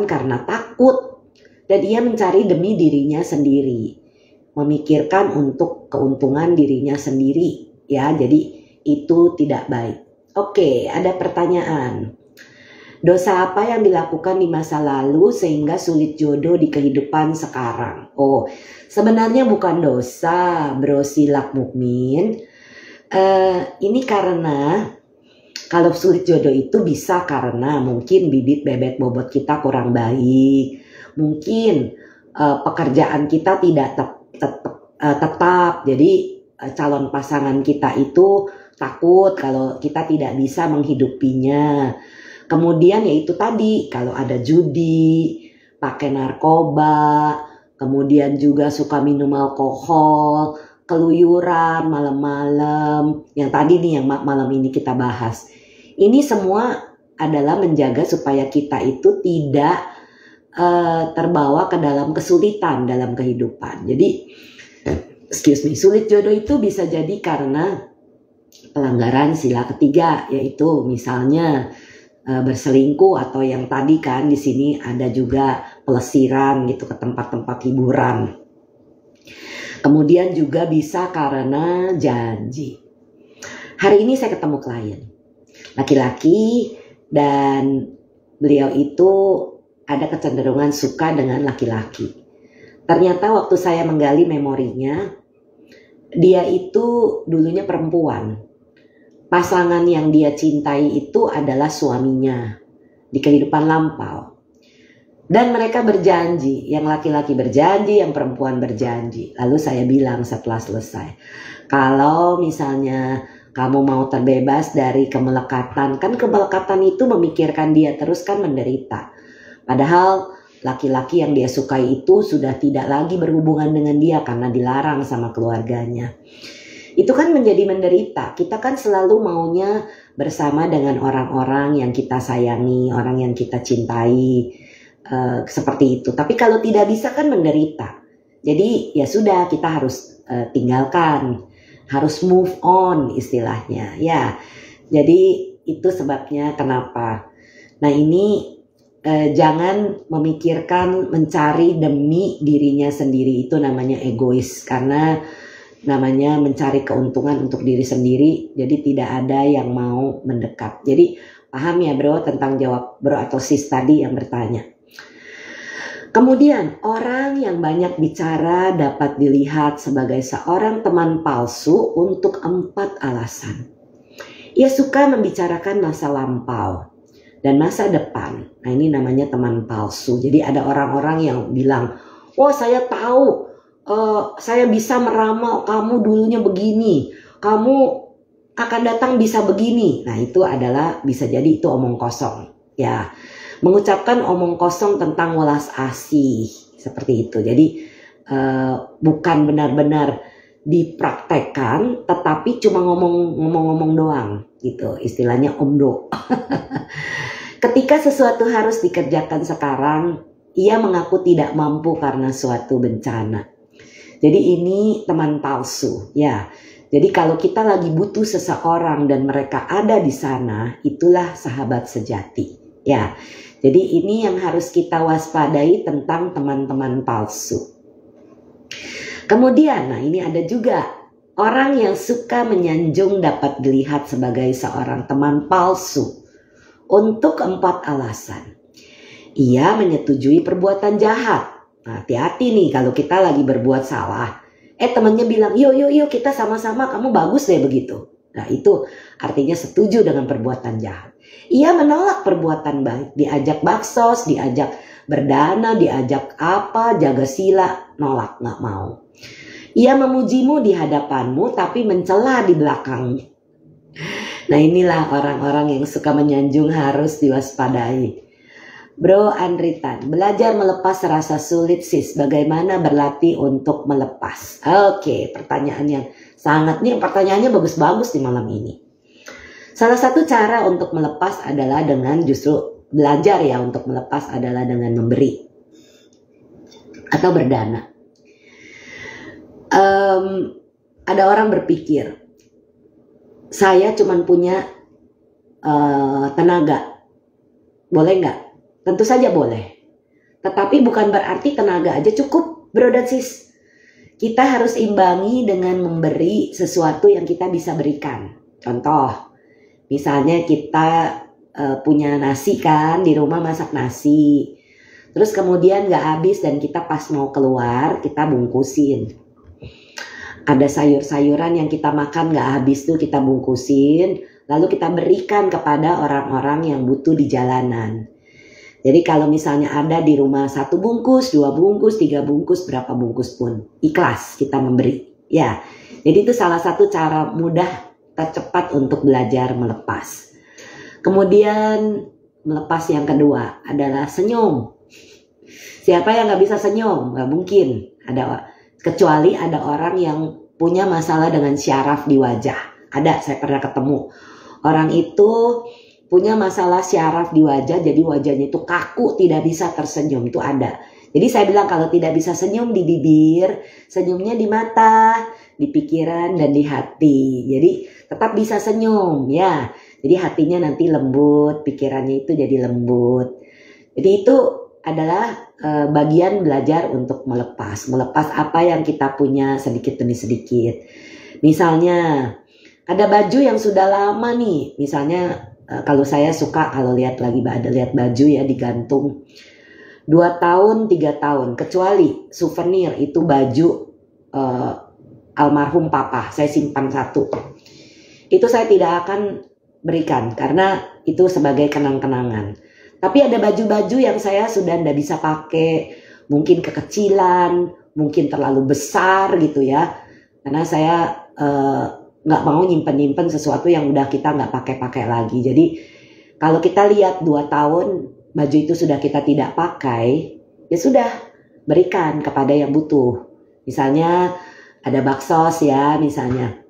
karena takut. Dan ia mencari demi dirinya sendiri. Memikirkan untuk keuntungan dirinya sendiri. Ya, jadi itu tidak baik. Oke, ada pertanyaan. Dosa apa yang dilakukan di masa lalu sehingga sulit jodoh di kehidupan sekarang? Oh, sebenarnya bukan dosa, bro silak mukmin. Ini karena kalau sulit jodoh itu bisa karena mungkin bibit bebet bobot kita kurang baik. Mungkin pekerjaan kita tidak tetap. Jadi calon pasangan kita itu takut kalau kita tidak bisa menghidupinya. Kemudian ya itu tadi, kalau ada judi, pakai narkoba, kemudian juga suka minum alkohol, keluyuran malam-malam, yang tadi nih yang malam ini kita bahas. Ini semua adalah menjaga supaya kita itu tidak terbawa ke dalam kesulitan dalam kehidupan. Jadi, sulit jodoh itu bisa jadi karena pelanggaran sila ketiga, yaitu misalnya berselingkuh, atau yang tadi kan di sini ada juga pelesiran gitu ke tempat-tempat hiburan. Kemudian juga bisa karena janji. Hari ini saya ketemu klien laki-laki dan beliau itu ada kecenderungan suka dengan laki-laki. Ternyata waktu saya menggali memorinya, dia itu dulunya perempuan. Pasangan yang dia cintai itu adalah suaminya di kehidupan lampau. Dan mereka berjanji, yang laki-laki berjanji, yang perempuan berjanji. Lalu saya bilang setelah selesai, kalau misalnya kamu mau terbebas dari kemelekatan, kan kemelekatan itu memikirkan dia terus kan menderita. Padahal laki-laki yang dia sukai itu sudah tidak lagi berhubungan dengan dia karena dilarang sama keluarganya. Itu kan menjadi menderita. Kita kan selalu maunya bersama dengan orang-orang yang kita sayangi, orang yang kita cintai, seperti itu. Tapi kalau tidak bisa kan menderita. Jadi ya sudah, kita harus tinggalkan, harus move on istilahnya. Ya, jadi itu sebabnya kenapa. Nah ini jangan memikirkan mencari demi dirinya sendiri, itu namanya egois, karena namanya mencari keuntungan untuk diri sendiri, jadi tidak ada yang mau mendekat. Jadi paham ya bro tentang jawab bro atau sis tadi yang bertanya. Kemudian orang yang banyak bicara dapat dilihat sebagai seorang teman palsu untuk 4 alasan. Ia suka membicarakan masa lampau dan masa depan. Nah ini namanya teman palsu. Jadi ada orang-orang yang bilang, wah saya tahu, saya bisa meramal kamu dulunya begini, kamu akan datang bisa begini. Nah itu adalah bisa jadi itu omong kosong. Ya, mengucapkan omong kosong tentang welas asih seperti itu. Jadi bukan benar-benar dipraktekkan, tetapi cuma ngomong-ngomong doang gitu. Istilahnya omdo. Ketika sesuatu harus dikerjakan sekarang, ia mengaku tidak mampu karena suatu bencana. Jadi ini teman palsu, ya. Jadi kalau kita lagi butuh seseorang dan mereka ada di sana, itulah sahabat sejati, ya. Jadi ini yang harus kita waspadai tentang teman-teman palsu. Kemudian, nah ini ada juga orang yang suka menyanjung dapat dilihat sebagai seorang teman palsu untuk 4 alasan. Ia menyetujui perbuatan jahat. Nah, hati-hati nih kalau kita lagi berbuat salah. Temannya bilang, yuk kita sama-sama, kamu bagus deh begitu. Nah itu artinya setuju dengan perbuatan jahat. Ia menolak perbuatan baik. Diajak baksos, diajak berdana, diajak apa, jaga sila, nolak, gak mau. Ia memujimu di hadapanmu tapi mencela di belakangmu. Nah inilah orang-orang yang suka menyanjung harus diwaspadai. Bro Andritan, belajar melepas rasa sulit sis. Bagaimana berlatih untuk melepas? Oke, pertanyaan yang sangat nih, pertanyaannya bagus-bagus di malam ini. Salah satu cara untuk melepas adalah dengan justru belajar ya, untuk melepas adalah dengan memberi atau berdana. Ada orang berpikir, saya cuma punya tenaga, boleh nggak? Tentu saja boleh. Tetapi bukan berarti tenaga aja cukup, bro dan sis. Kita harus imbangi dengan memberi sesuatu yang kita bisa berikan. Contoh, misalnya kita punya nasi kan, di rumah masak nasi. Terus kemudian gak habis dan kita pas mau keluar, kita bungkusin. Ada sayur-sayuran yang kita makan gak habis tuh kita bungkusin. Lalu kita berikan kepada orang-orang yang butuh di jalanan. Jadi kalau misalnya ada di rumah 1 bungkus, 2 bungkus, 3 bungkus, berapa bungkus pun, ikhlas kita memberi. Ya, jadi itu salah satu cara mudah tercepat untuk belajar melepas. Kemudian melepas yang kedua adalah senyum. Siapa yang gak bisa senyum? Gak mungkin. Kecuali ada orang yang punya masalah dengan syaraf di wajah. Ada, saya pernah ketemu. Orang itu punya masalah syaraf di wajah, jadi wajahnya itu kaku, tidak bisa tersenyum, itu ada. Jadi saya bilang kalau tidak bisa senyum di bibir, senyumnya di mata, di pikiran, dan di hati. Jadi tetap bisa senyum ya. Jadi hatinya nanti lembut, pikirannya itu jadi lembut. Jadi itu adalah bagian belajar untuk melepas. Melepas apa yang kita punya sedikit demi sedikit. Misalnya ada baju yang sudah lama nih, misalnya kalau saya suka kalau lihat baju ya digantung 2 tahun 3 tahun, kecuali souvenir itu baju almarhum papa, saya simpan 1. Itu saya tidak akan berikan karena itu sebagai kenang-kenangan. Tapi ada baju-baju yang saya sudah tidak bisa pakai, mungkin kekecilan, mungkin terlalu besar gitu ya, karena saya nggak mau nyimpen sesuatu yang udah kita nggak pakai lagi. Jadi kalau kita lihat 2 tahun baju itu sudah kita tidak pakai, ya sudah, berikan kepada yang butuh. Misalnya ada baksos ya misalnya.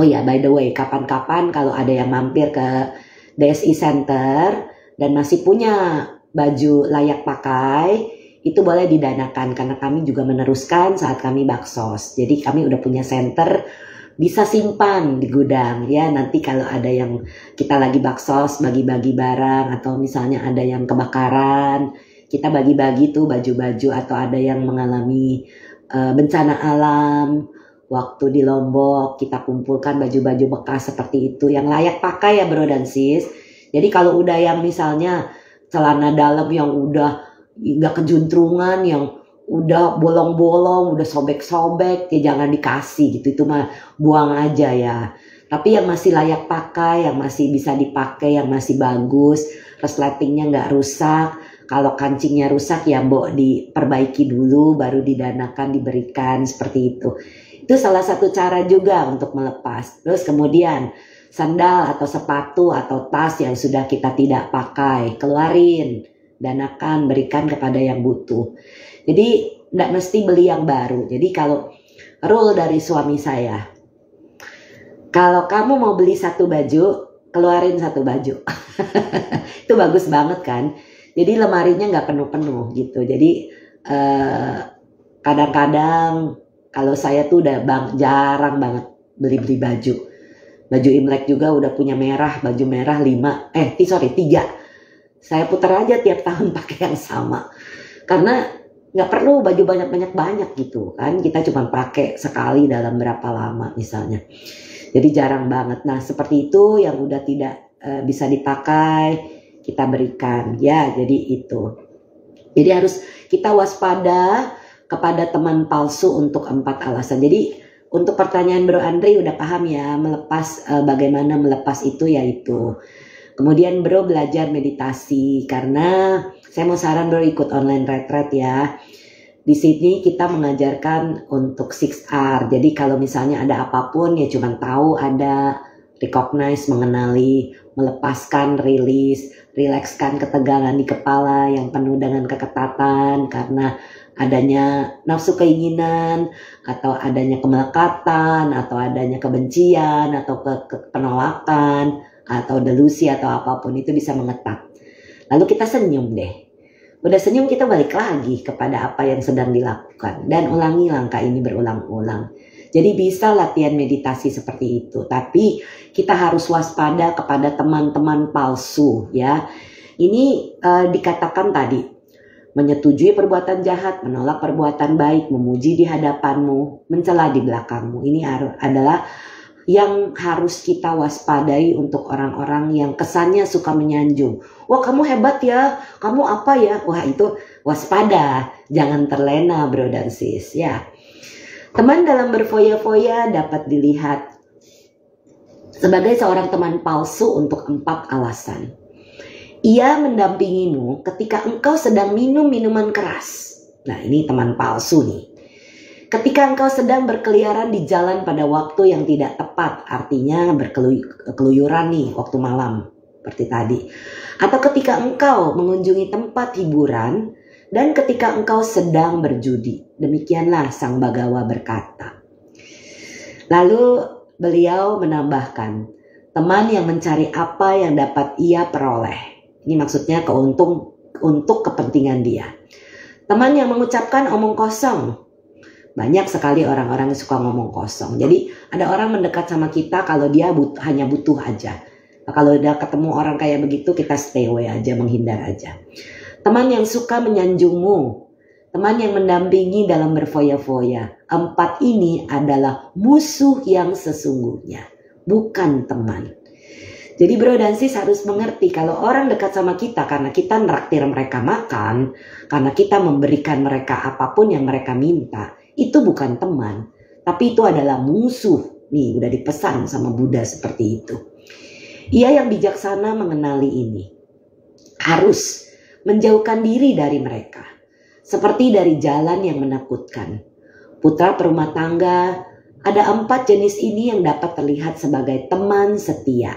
Oh ya, by the way, kapan-kapan kalau ada yang mampir ke DSI Center dan masih punya baju layak pakai, itu boleh didanakan karena kami juga meneruskan saat kami baksos. Jadi kami udah punya center, bisa simpan di gudang ya, nanti kalau ada yang kita lagi baksos, bagi-bagi barang, atau misalnya ada yang kebakaran, kita bagi-bagi tuh baju-baju, atau ada yang mengalami bencana alam waktu di Lombok, kita kumpulkan baju-baju bekas seperti itu yang layak pakai ya bro dan sis. Jadi kalau udah yang misalnya celana dalam yang udah gak kejuntrungan, yang udah bolong-bolong, udah sobek-sobek, ya jangan dikasih gitu, itu mah buang aja ya. Tapi yang masih layak pakai, yang masih bisa dipakai, yang masih bagus, resletingnya nggak rusak, kalau kancingnya rusak ya mbok diperbaiki dulu, baru didanakan, diberikan, seperti itu. Itu salah satu cara juga untuk melepas. Terus kemudian sandal atau sepatu atau tas yang sudah kita tidak pakai, keluarin, danakan, berikan kepada yang butuh. Jadi nggak mesti beli yang baru. Jadi kalau rule dari suami saya, kalau kamu mau beli 1 baju, keluarin 1 baju. Itu bagus banget kan. Jadi lemarinya nggak penuh-penuh gitu. Jadi kadang-kadang kalau saya tuh udah jarang banget beli-beli baju. Baju Imlek juga udah punya merah, baju merah 3. Saya putar aja tiap tahun pakai yang sama. Karena nggak perlu baju banyak-banyak gitu kan, kita cuma pakai sekali dalam berapa lama misalnya, jadi jarang banget. Nah seperti itu yang udah tidak bisa dipakai kita berikan ya. Jadi itu, jadi harus kita waspada kepada teman palsu untuk 4 alasan. Jadi untuk pertanyaan Bro Andri udah paham ya, melepas bagaimana melepas itu yaitu. Kemudian bro belajar meditasi, karena saya mau saran bro ikut online retreat ya. Di sini kita mengajarkan untuk 6R. Jadi kalau misalnya ada apapun ya cuman tahu ada, recognize, mengenali, melepaskan, rilis, rilekskan ketegangan di kepala yang penuh dengan keketatan karena adanya nafsu keinginan, atau adanya kemelekatan, atau adanya kebencian, atau penolakan, atau delusi atau apapun itu bisa mengetap. Lalu kita senyum deh. Udah senyum kita balik lagi kepada apa yang sedang dilakukan dan ulangi langkah ini berulang-ulang. Jadi bisa latihan meditasi seperti itu. Tapi kita harus waspada kepada teman-teman palsu ya. Ini dikatakan tadi, menyetujui perbuatan jahat, menolak perbuatan baik, memuji di hadapanmu, mencela di belakangmu. Ini adalah yang harus kita waspadai untuk orang-orang yang kesannya suka menyanjung. Wah, kamu hebat ya, kamu apa ya? Wah, itu waspada, jangan terlena bro dan sis ya. Teman dalam berfoya-foya dapat dilihat sebagai seorang teman palsu untuk 4 alasan. Ia mendampingimu ketika engkau sedang minum minuman keras. Nah, ini teman palsu nih. Ketika engkau sedang berkeliaran di jalan pada waktu yang tidak tepat, artinya berkeluyuran nih waktu malam, seperti tadi. Atau ketika engkau mengunjungi tempat hiburan, dan ketika engkau sedang berjudi. Demikianlah Sang Bagawa berkata. Lalu beliau menambahkan, teman yang mencari apa yang dapat ia peroleh. Ini maksudnya untuk kepentingan dia. Teman yang mengucapkan omong kosong. Banyak sekali orang-orang yang suka ngomong kosong. Jadi ada orang mendekat sama kita kalau dia hanya butuh aja. Nah, kalau udah ketemu orang kayak begitu kita stay away aja, menghindar aja. Teman yang suka menyanjungmu. Teman yang mendampingi dalam berfoya-foya. 4 ini adalah musuh yang sesungguhnya. Bukan teman. Jadi bro dan sis harus mengerti kalau orang dekat sama kita karena kita nraktir mereka makan. Karena kita memberikan mereka apapun yang mereka minta. Itu bukan teman, tapi itu adalah musuh. Nih, udah dipesan sama Buddha seperti itu. Ia yang bijaksana mengenali ini. Harus menjauhkan diri dari mereka. Seperti dari jalan yang menakutkan. Putra perumah tangga, ada 4 jenis ini yang dapat terlihat sebagai teman setia.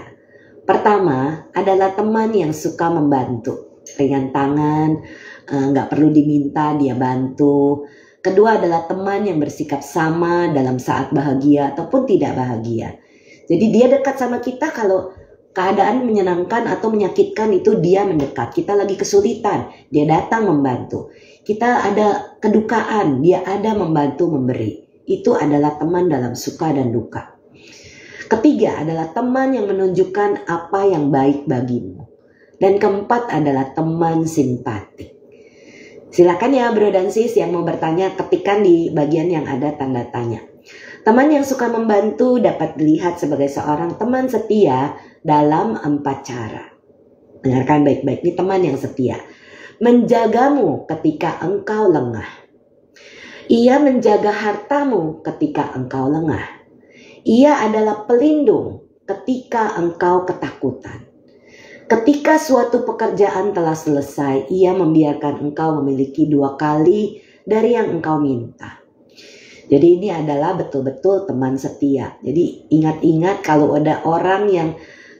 Pertama adalah teman yang suka membantu. Ringan tangan, nggak perlu diminta, dia bantu. Kedua adalah teman yang bersikap sama dalam saat bahagia ataupun tidak bahagia. Jadi dia dekat sama kita kalau keadaan menyenangkan atau menyakitkan itu dia mendekat. Kita lagi kesulitan, dia datang membantu. Kita ada kedukaan, dia ada membantu memberi. Itu adalah teman dalam suka dan duka. Ketiga adalah teman yang menunjukkan apa yang baik bagimu. Dan keempat adalah teman simpatik. Silakan ya bro dan sis yang mau bertanya, ketikkan di bagian yang ada tanda tanya. Teman yang suka membantu dapat dilihat sebagai seorang teman setia dalam 4 cara. Dengarkan baik-baik, ini teman yang setia. Menjagamu ketika engkau lengah. Ia menjaga hartamu ketika engkau lengah. Ia adalah pelindung ketika engkau ketakutan. Ketika suatu pekerjaan telah selesai, ia membiarkan engkau memiliki 2 kali dari yang engkau minta. Jadi ini adalah betul-betul teman setia. Jadi ingat-ingat kalau ada orang yang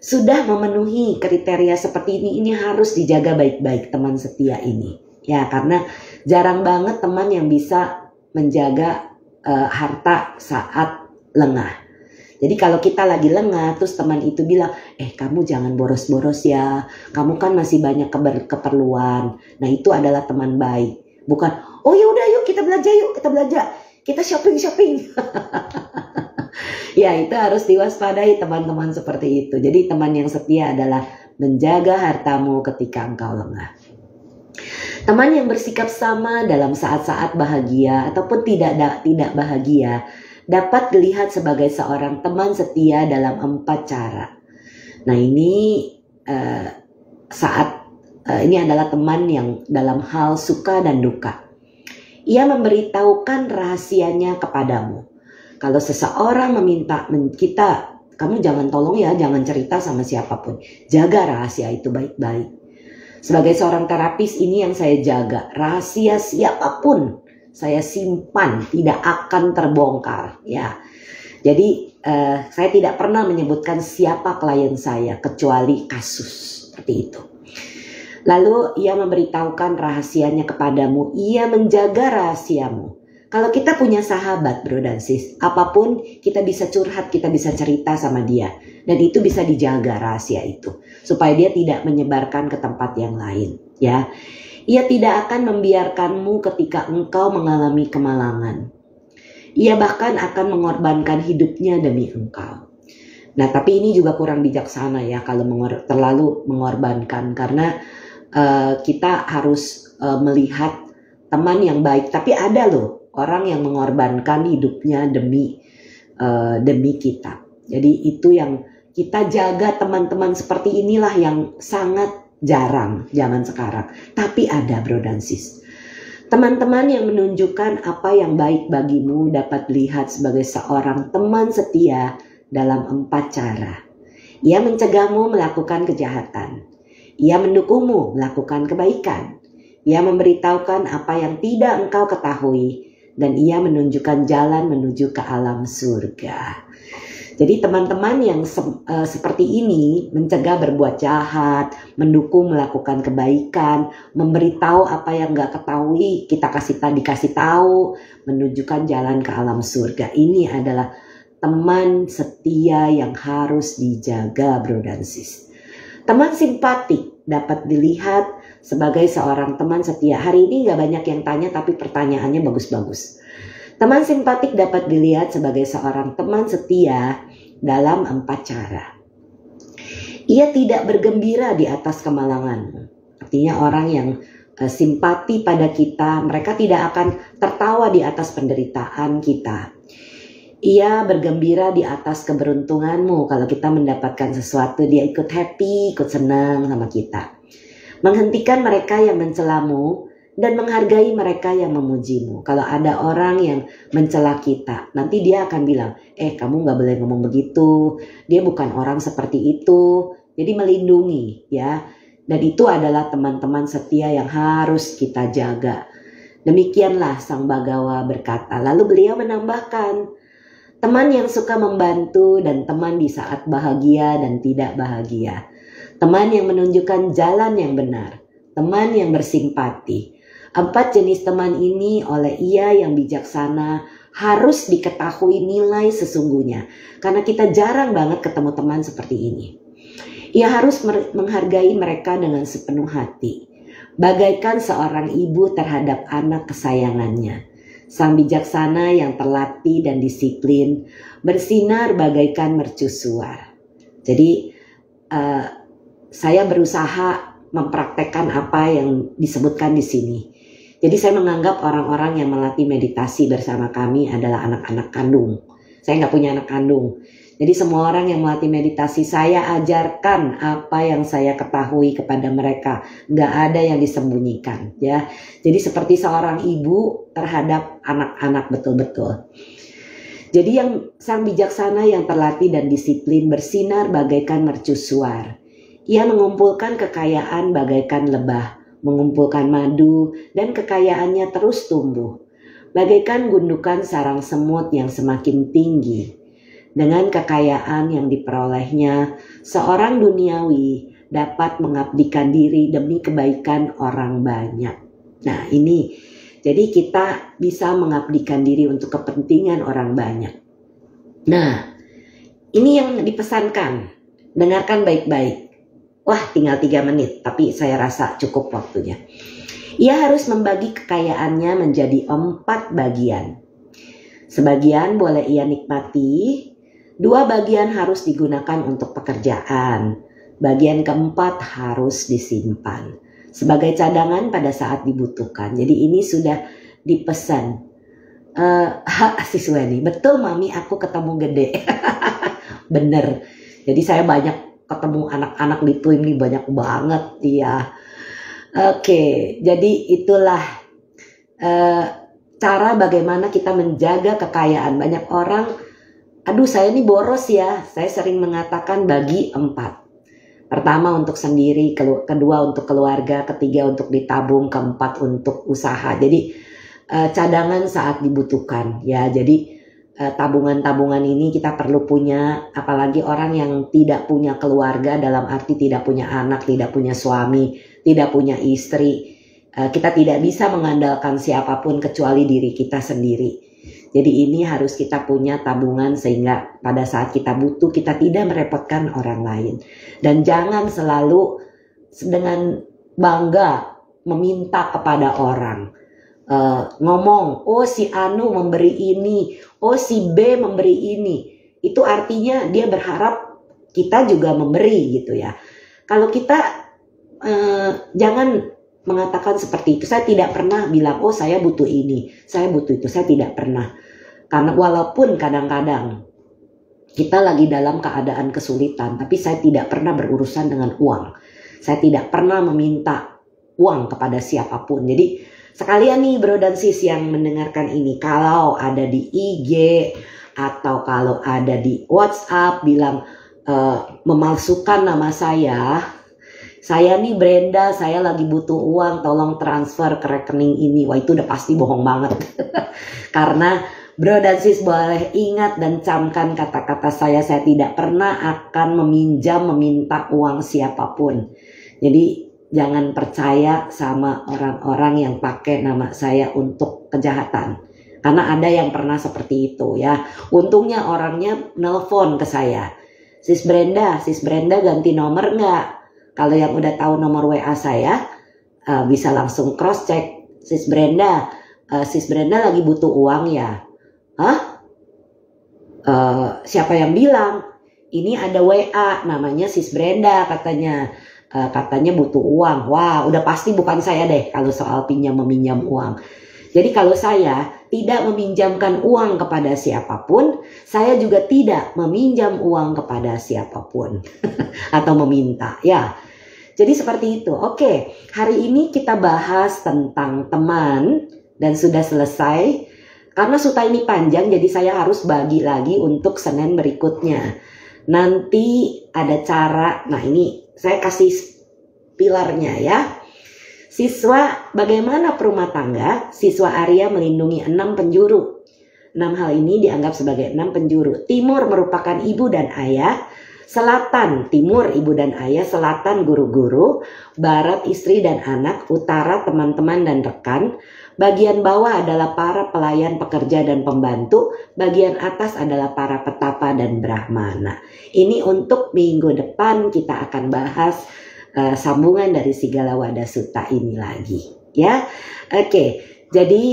sudah memenuhi kriteria seperti ini harus dijaga baik-baik teman setia ini. Ya, karena jarang banget teman yang bisa menjaga harta saat lengah. Jadi kalau kita lagi lengah, terus teman itu bilang, kamu jangan boros-boros ya, kamu kan masih banyak keperluan. Nah itu adalah teman baik. Bukan, oh ya udah yuk kita belanja, kita shopping. Ya itu harus diwaspadai teman-teman seperti itu. Jadi teman yang setia adalah menjaga hartamu ketika engkau lengah. Teman yang bersikap sama dalam saat-saat bahagia ataupun tidak bahagia dapat dilihat sebagai seorang teman setia dalam 4 cara. Nah ini ini adalah teman yang dalam hal suka dan duka. Ia memberitahukan rahasianya kepadamu. Kalau seseorang meminta kita, kamu jangan tolong ya, jangan cerita sama siapapun. Jaga rahasia itu baik-baik. Sebagai seorang terapis ini yang saya jaga. Rahasia siapapun saya simpan, tidak akan terbongkar ya. Jadi saya tidak pernah menyebutkan siapa klien saya kecuali kasus seperti itu. Lalu ia memberitahukan rahasianya kepadamu, ia menjaga rahasiamu. Kalau kita punya sahabat, bro dan sis, apapun kita bisa curhat, kita bisa cerita sama dia. Dan itu bisa dijaga rahasia itu. Supaya dia tidak menyebarkan ke tempat yang lain. Ya, ia tidak akan membiarkanmu ketika engkau mengalami kemalangan. Ia bahkan akan mengorbankan hidupnya demi engkau. Nah, tapi ini juga kurang bijaksana ya kalau terlalu mengorbankan. Karena kita harus melihat teman yang baik. Tapi ada loh orang yang mengorbankan hidupnya demi kita. Jadi itu yang kita jaga, teman-teman seperti inilah yang sangat jarang zaman sekarang. Tapi ada, bro dan sis. Teman-teman yang menunjukkan apa yang baik bagimu dapat dilihat sebagai seorang teman setia dalam 4 cara. Ia mencegahmu melakukan kejahatan. Ia mendukungmu melakukan kebaikan. Ia memberitahukan apa yang tidak engkau ketahui. Dan ia menunjukkan jalan menuju ke alam surga. Jadi teman-teman yang seperti ini mencegah berbuat jahat, mendukung melakukan kebaikan, memberitahu apa yang gak ketahui, kita dikasih tahu, menunjukkan jalan ke alam surga. Ini adalah teman setia yang harus dijaga, bro dan sis. Teman simpatik dapat dilihat sebagai seorang teman setia. Hari ini gak banyak yang tanya tapi pertanyaannya bagus-bagus. Teman simpatik dapat dilihat sebagai seorang teman setia dalam 4 cara. Ia tidak bergembira di atas kemalanganmu. Artinya orang yang simpati pada kita, mereka tidak akan tertawa di atas penderitaan kita. Ia bergembira di atas keberuntunganmu. Kalau kita mendapatkan sesuatu, dia ikut happy, ikut senang sama kita. Menghentikan mereka yang mencelamu dan menghargai mereka yang memujimu. Kalau ada orang yang mencela kita, nanti dia akan bilang, kamu gak boleh ngomong begitu, dia bukan orang seperti itu. Jadi melindungi ya. Dan itu adalah teman-teman setia yang harus kita jaga. Demikianlah Sang Bagawa berkata. Lalu beliau menambahkan, teman yang suka membantu dan teman di saat bahagia dan tidak bahagia. Teman yang menunjukkan jalan yang benar. Teman yang bersimpati. 4 jenis teman ini oleh ia yang bijaksana harus diketahui nilai sesungguhnya. Karena kita jarang banget ketemu teman seperti ini. Ia harus menghargai mereka dengan sepenuh hati. Bagaikan seorang ibu terhadap anak kesayangannya. Sang bijaksana yang terlatih dan disiplin bersinar bagaikan mercusuar. Jadi saya berusaha mempraktekkan apa yang disebutkan di sini. Jadi saya menganggap orang-orang yang melatih meditasi bersama kami adalah anak-anak kandung. Saya nggak punya anak kandung. Jadi semua orang yang melatih meditasi saya ajarkan apa yang saya ketahui kepada mereka. Nggak ada yang disembunyikan ya. Jadi seperti seorang ibu terhadap anak-anak betul-betul. Jadi sang bijaksana yang terlatih dan disiplin bersinar bagaikan mercusuar. Ia mengumpulkan kekayaan bagaikan lebah, mengumpulkan madu dan kekayaannya terus tumbuh. Bagaikan gundukan sarang semut yang semakin tinggi. Dengan kekayaan yang diperolehnya, seorang duniawi dapat mengabdikan diri demi kebaikan orang banyak. Nah ini, jadi kita bisa mengabdikan diri untuk kepentingan orang banyak. Nah, ini yang dipesankan. Dengarkan baik-baik. Wah, tinggal 3 menit, tapi saya rasa cukup waktunya. Ia harus membagi kekayaannya menjadi 4 bagian. Sebagian boleh ia nikmati, 2 bagian harus digunakan untuk pekerjaan. Bagian keempat harus disimpan sebagai cadangan pada saat dibutuhkan. Jadi ini sudah dipesan. Si Suweni, betul mami aku ketemu gede. Bener. Jadi saya banyak ketemu anak-anak di TWIM nih, banyak banget ya. Oke, jadi itulah cara bagaimana kita menjaga kekayaan. Banyak orang, aduh saya ini boros ya. Saya sering mengatakan bagi 4. Pertama untuk sendiri, kedua untuk keluarga, ketiga untuk ditabung, keempat untuk usaha. Jadi cadangan saat dibutuhkan ya. Jadi tabungan-tabungan ini kita perlu punya, apalagi orang yang tidak punya keluarga, dalam arti tidak punya anak, tidak punya suami, tidak punya istri. Kita tidak bisa mengandalkan siapapun kecuali diri kita sendiri. Jadi ini harus kita punya tabungan sehingga pada saat kita butuh kita tidak merepotkan orang lain. Dan jangan selalu dengan bangga meminta kepada orang. Ngomong, oh si Anu memberi ini, oh si B memberi ini. Itu artinya dia berharap kita juga memberi gitu ya. Kalau kita jangan mengatakan seperti itu. Saya tidak pernah bilang, oh saya butuh ini, saya butuh itu. Saya tidak pernah. Karena walaupun kadang-kadang kita lagi dalam keadaan kesulitan, tapi saya tidak pernah berurusan dengan uang. Saya tidak pernah meminta uang kepada siapapun. Jadi sekalian nih bro dan sis yang mendengarkan ini, kalau ada di IG atau kalau ada di WhatsApp bilang memalsukan nama saya nih Brenda, saya lagi butuh uang, tolong transfer ke rekening ini. Wah itu udah pasti bohong banget. Karena bro dan sis boleh ingat dan camkan kata-kata saya tidak pernah akan meminta uang siapapun. Jadi jangan percaya sama orang-orang yang pakai nama saya untuk kejahatan. Karena ada yang pernah seperti itu ya. Untungnya orangnya nelpon ke saya. Sis Brenda ganti nomor nggak? Kalau yang udah tahu nomor WA saya bisa langsung cross check. Sis Brenda lagi butuh uang ya? Hah? Siapa yang bilang? Ini ada WA namanya Sis Brenda katanya butuh uang. Wah, udah pasti bukan saya deh kalau soal meminjam uang. Jadi kalau saya tidak meminjamkan uang kepada siapapun, saya juga tidak meminjam uang kepada siapapun atau meminta ya. Jadi seperti itu. Oke, hari ini kita bahas tentang teman dan sudah selesai. Karena suta ini panjang jadi saya harus bagi lagi untuk Senin berikutnya. Nanti ada cara, nah ini saya kasih pilarnya ya. Siswa bagaimana perumah tangga? Siswa Arya melindungi 6 penjuru. 6 hal ini dianggap sebagai 6 penjuru. Timur merupakan ibu dan ayah. Selatan, timur ibu dan ayah, selatan guru-guru, barat istri dan anak, utara teman-teman dan rekan, bagian bawah adalah para pelayan pekerja dan pembantu, bagian atas adalah para petapa dan brahmana. Ini untuk minggu depan kita akan bahas sambungan dari Sigala Wada Sutta ini lagi ya. Oke, jadi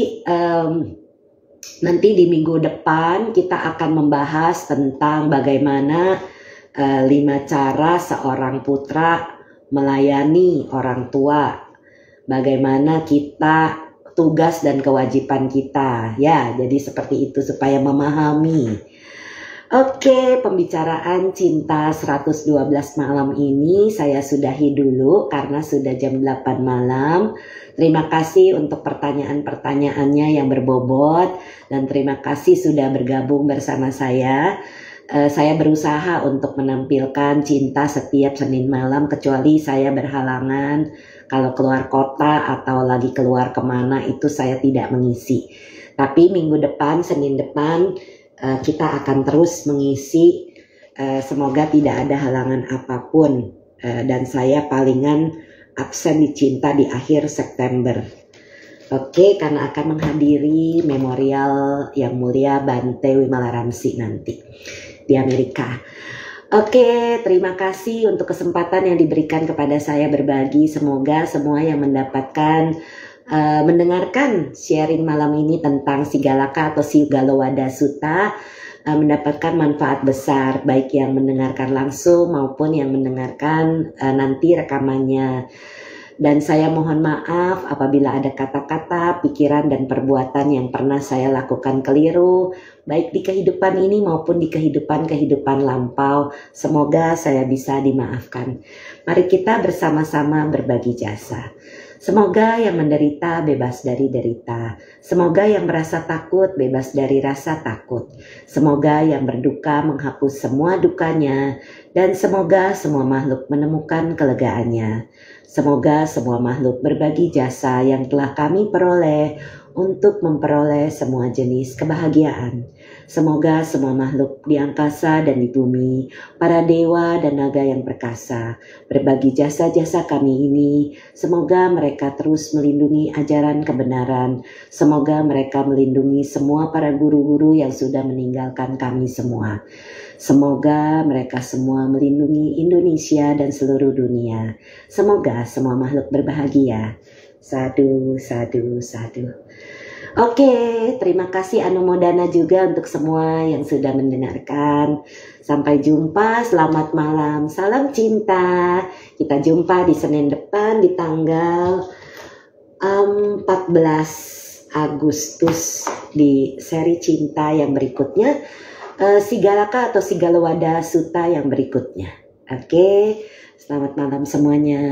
nanti di minggu depan kita akan membahas tentang bagaimana 5 cara seorang putra melayani orang tua. Bagaimana kita tugas dan kewajiban kita. Ya, jadi seperti itu supaya memahami. Oke, pembicaraan cinta 112 malam ini saya sudahi dulu karena sudah jam 8 malam. Terima kasih untuk pertanyaan-pertanyaannya yang berbobot dan terima kasih sudah bergabung bersama saya. Saya berusaha untuk menampilkan cinta setiap Senin malam kecuali saya berhalangan kalau keluar kota atau lagi keluar kemana itu saya tidak mengisi. Tapi minggu depan, Senin depan kita akan terus mengisi. Semoga tidak ada halangan apapun dan saya palingan absen di cinta di akhir September. Oke, karena akan menghadiri memorial yang mulia Bante Wimalaramsi nanti di Amerika. Oke, terima kasih untuk kesempatan yang diberikan kepada saya berbagi. Semoga semua yang mendapatkan mendengarkan sharing malam ini tentang Sigalaka atau Sigala Wada Sutta mendapatkan manfaat besar, baik yang mendengarkan langsung maupun yang mendengarkan nanti rekamannya. Dan saya mohon maaf apabila ada kata-kata, pikiran, dan perbuatan yang pernah saya lakukan keliru, baik di kehidupan ini maupun di kehidupan lampau. Semoga saya bisa dimaafkan. Mari kita bersama-sama berbagi jasa. Semoga yang menderita bebas dari derita. Semoga yang merasa takut bebas dari rasa takut. Semoga yang berduka menghapus semua dukanya. Dan semoga semua makhluk menemukan kelegaannya. Semoga semua makhluk berbagi jasa yang telah kami peroleh untuk memperoleh semua jenis kebahagiaan. Semoga semua makhluk di angkasa dan di bumi, para dewa dan naga yang perkasa, berbagi jasa-jasa kami ini. Semoga mereka terus melindungi ajaran kebenaran. Semoga mereka melindungi semua para guru-guru yang sudah meninggalkan kami semua. Semoga mereka semua melindungi Indonesia dan seluruh dunia. Semoga semua makhluk berbahagia. Sadu, sadu, sadu. Oke, terima kasih Anumodana juga untuk semua yang sudah mendengarkan. Sampai jumpa, selamat malam, salam cinta. Kita jumpa di Senin depan di tanggal 14 Agustus di seri cinta yang berikutnya. Sigalaka atau Sigalawada Sutta yang berikutnya. Oke, selamat malam semuanya.